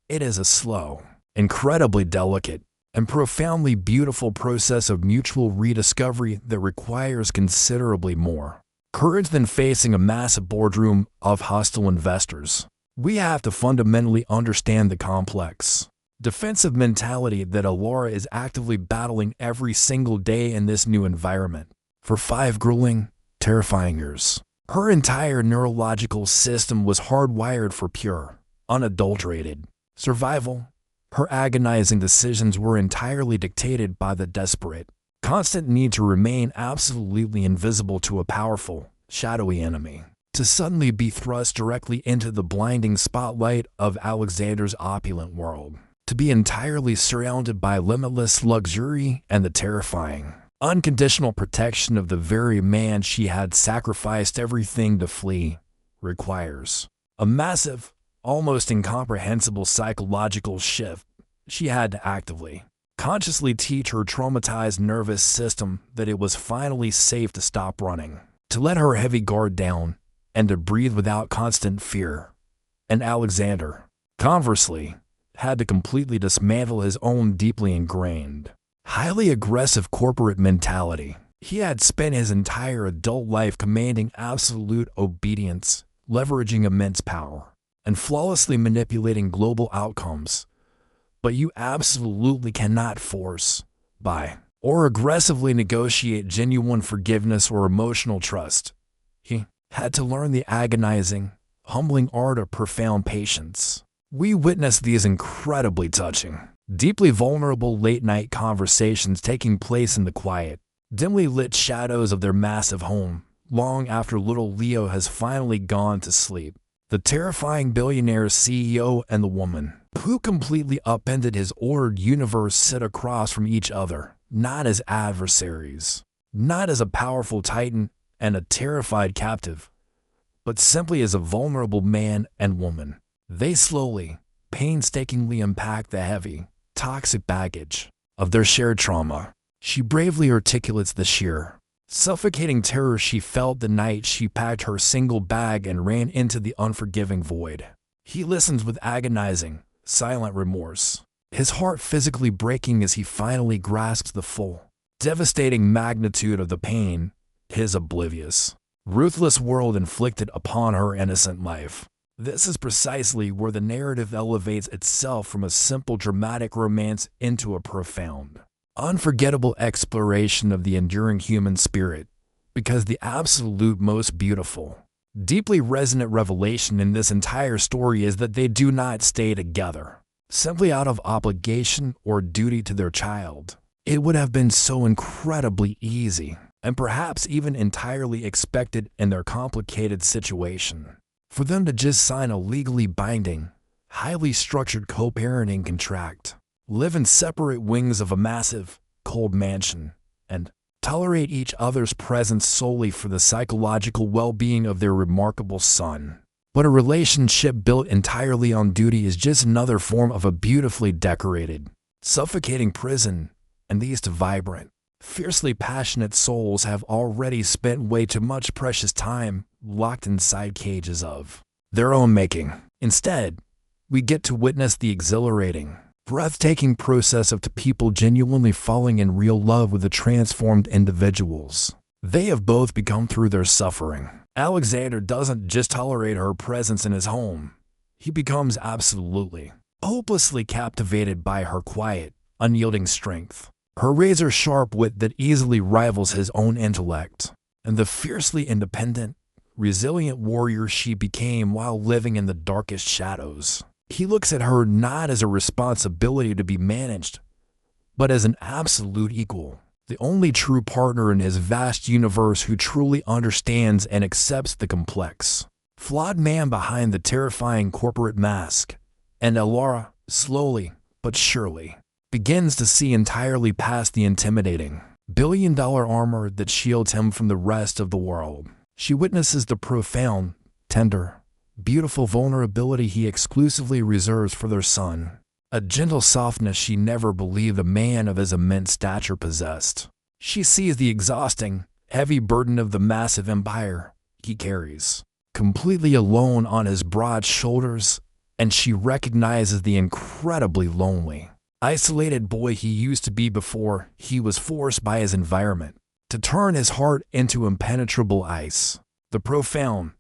It is a slow, incredibly delicate, and profoundly beautiful process of mutual rediscovery that requires considerably more courage than facing a massive boardroom of hostile investors. We have to fundamentally understand the complex, defensive mentality that Alara is actively battling every single day in this new environment. For 5 grueling, terrifying years, her entire neurological system was hardwired for pure, unadulterated survival. Her agonizing decisions were entirely dictated by the desperate, constant need to remain absolutely invisible to a powerful, shadowy enemy. To suddenly be thrust directly into the blinding spotlight of Alexander's opulent world. To be entirely surrounded by limitless luxury and the terrifying, unconditional protection of the very man she had sacrificed everything to flee, requires a massive, almost incomprehensible psychological shift. She had to actively consciously teach her traumatized nervous system that it was finally safe to stop running, to let her heavy guard down, and to breathe without constant fear. And Alexander, conversely, had to completely dismantle his own deeply ingrained, highly aggressive corporate mentality. He had spent his entire adult life commanding absolute obedience, leveraging immense power, and flawlessly manipulating global outcomes. But you absolutely cannot force, buy, or aggressively negotiate genuine forgiveness or emotional trust. He had to learn the agonizing, humbling art of profound patience. We witnessed these incredibly touching, deeply vulnerable late-night conversations taking place in the quiet, dimly lit shadows of their massive home, long after little Leo has finally gone to sleep. The terrifying billionaire CEO and the woman, who completely upended his ordered universe, sit across from each other, not as adversaries, not as a powerful titan and a terrified captive, but simply as a vulnerable man and woman. They slowly, painstakingly unpack the heavy, toxic baggage of their shared trauma. She bravely articulates the sheer, suffocating terror she felt the night she packed her single bag and ran into the unforgiving void. He listens with agonizing, silent remorse, his heart physically breaking as he finally grasps the full, devastating magnitude of the pain his oblivious, ruthless world inflicted upon her innocent life. This is precisely where the narrative elevates itself from a simple dramatic romance into a profound, unforgettable exploration of the enduring human spirit, because the absolute most beautiful, deeply resonant revelation in this entire story is that they do not stay together simply out of obligation or duty to their child. It would have been so incredibly easy, and perhaps even entirely expected in their complicated situation, for them to just sign a legally binding, highly structured co-parenting contract, live in separate wings of a massive, cold mansion, and tolerate each other's presence solely for the psychological well-being of their remarkable son. But a relationship built entirely on duty is just another form of a beautifully decorated, suffocating prison, and these two vibrant, fiercely passionate souls have already spent way too much precious time locked inside cages of their own making. Instead, we get to witness the exhilarating, breathtaking process of two people genuinely falling in real love with the transformed individuals they have both become through their suffering. Alexander doesn't just tolerate her presence in his home. He becomes absolutely, hopelessly captivated by her quiet, unyielding strength, her razor-sharp wit that easily rivals his own intellect, and the fiercely independent, resilient warrior she became while living in the darkest shadows. He looks at her not as a responsibility to be managed, but as an absolute equal, the only true partner in his vast universe who truly understands and accepts the complex, flawed man behind the terrifying corporate mask. And Elara, slowly but surely, begins to see entirely past the intimidating, billion-dollar armor that shields him from the rest of the world. She witnesses the profound, tender, beautiful vulnerability he exclusively reserves for their son, a gentle softness she never believed a man of his immense stature possessed. She sees the exhausting, heavy burden of the massive empire he carries, completely alone on his broad shoulders, and she recognizes the incredibly lonely, isolated boy he used to be before he was forced by his environment to turn his heart into impenetrable ice. The profound,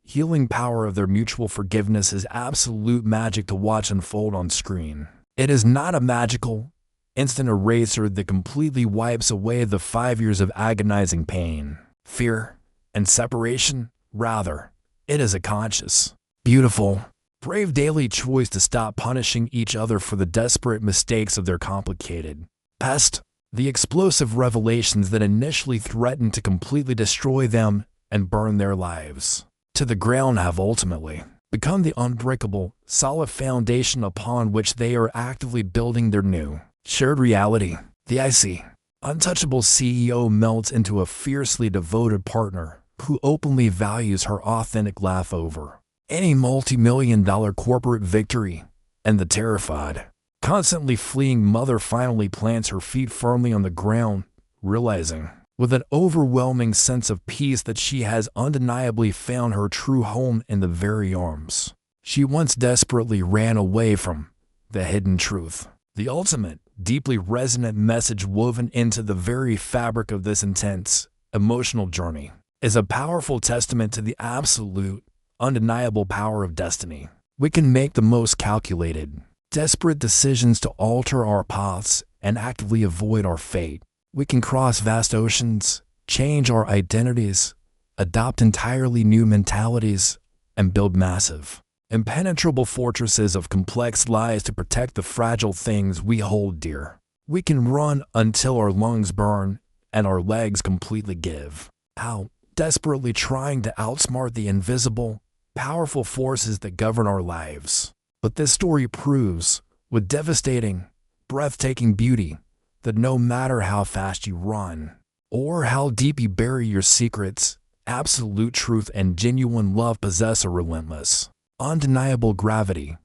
healing power of their mutual forgiveness is absolute magic to watch unfold on screen. It is not a magical, instant eraser that completely wipes away the 5 years of agonizing pain, fear, and separation. Rather, it is a conscious, beautiful, brave daily choice to stop punishing each other for the desperate mistakes of their complicated past. The explosive revelations that initially threatened to completely destroy them and burn their lives to the ground have ultimately become the unbreakable, solid foundation upon which they are actively building their new, shared reality. The icy, untouchable CEO melts into a fiercely devoted partner who openly values her authentic laugh over any multi-million-dollar corporate victory, and the terrified, constantly fleeing mother finally plants her feet firmly on the ground, realizing, with an overwhelming sense of peace, that she has undeniably found her true home in the very arms she once desperately ran away from. The hidden truth, the ultimate, deeply resonant message woven into the very fabric of this intense, emotional journey, is a powerful testament to the absolute, undeniable power of destiny. We can make the most calculated, desperate decisions to alter our paths and actively avoid our fate. We can cross vast oceans, change our identities, adopt entirely new mentalities, and build massive, impenetrable fortresses of complex lies to protect the fragile things we hold dear. We can run until our lungs burn and our legs completely give out, desperately trying to outsmart the invisible, powerful forces that govern our lives. But this story proves, with devastating, breathtaking beauty, that no matter how fast you run, or how deep you bury your secrets, absolute truth and genuine love possess a relentless, undeniable gravity.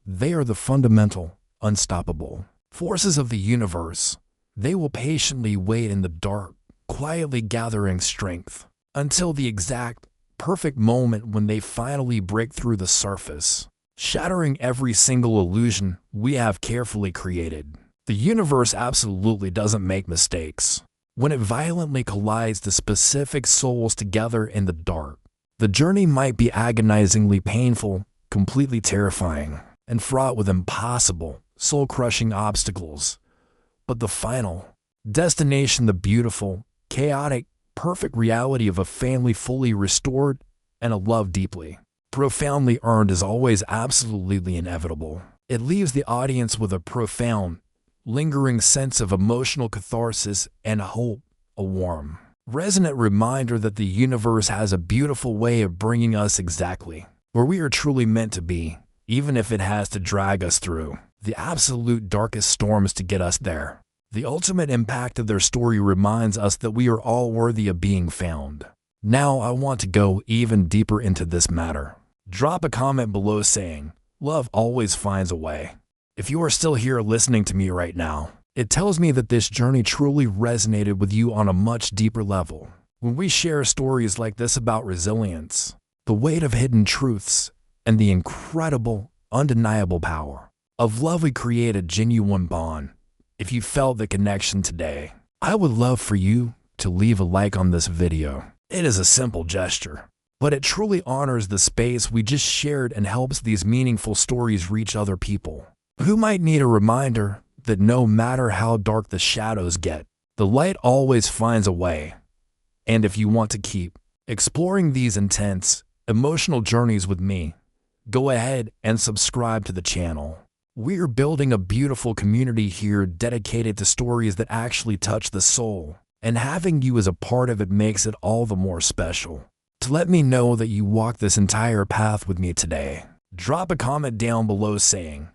They are the fundamental, unstoppable forces of the universe. They will patiently wait in the dark, quietly gathering strength, until the exact, perfect moment when they finally break through the surface, shattering every single illusion we have carefully created. The universe absolutely doesn't make mistakes. When it violently collides the specific souls together in the dark, the journey might be agonizingly painful, completely terrifying, and fraught with impossible, soul-crushing obstacles. But the final destination, the beautiful, chaotic, perfect reality of a family fully restored and a love deeply, profoundly earned, is always absolutely inevitable. It leaves the audience with a profound, lingering sense of emotional catharsis and hope, a warm, resonant reminder that the universe has a beautiful way of bringing us exactly where we are truly meant to be, even if it has to drag us through the absolute darkest storms to get us there. The ultimate impact of their story reminds us that we are all worthy of being found. Now I want to go even deeper into this matter. Drop a comment below saying, "Love always finds a way." If you are still here listening to me right now, it tells me that this journey truly resonated with you on a much deeper level. When we share stories like this about resilience, the weight of hidden truths, and the incredible, undeniable power of love, we create a genuine bond. If you felt the connection today, I would love for you to leave a like on this video. It is a simple gesture, but it truly honors the space we just shared and helps these meaningful stories reach other people who might need a reminder that no matter how dark the shadows get, the light always finds a way. And if you want to keep exploring these intense, emotional journeys with me, go ahead and subscribe to the channel. We're building a beautiful community here dedicated to stories that actually touch the soul, and having you as a part of it makes it all the more special. To let me know that you walked this entire path with me today, drop a comment down below saying,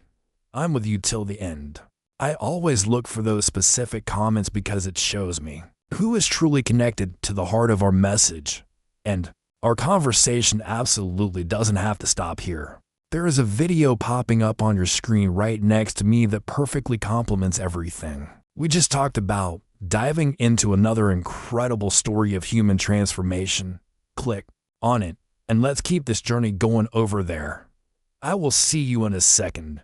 "I'm with you till the end." I always look for those specific comments because it shows me who is truly connected to the heart of our message. And our conversation absolutely doesn't have to stop here. There is a video popping up on your screen right next to me that perfectly complements everything we just talked about, diving into another incredible story of human transformation. Click on it, and let's keep this journey going over there. I will see you in a second.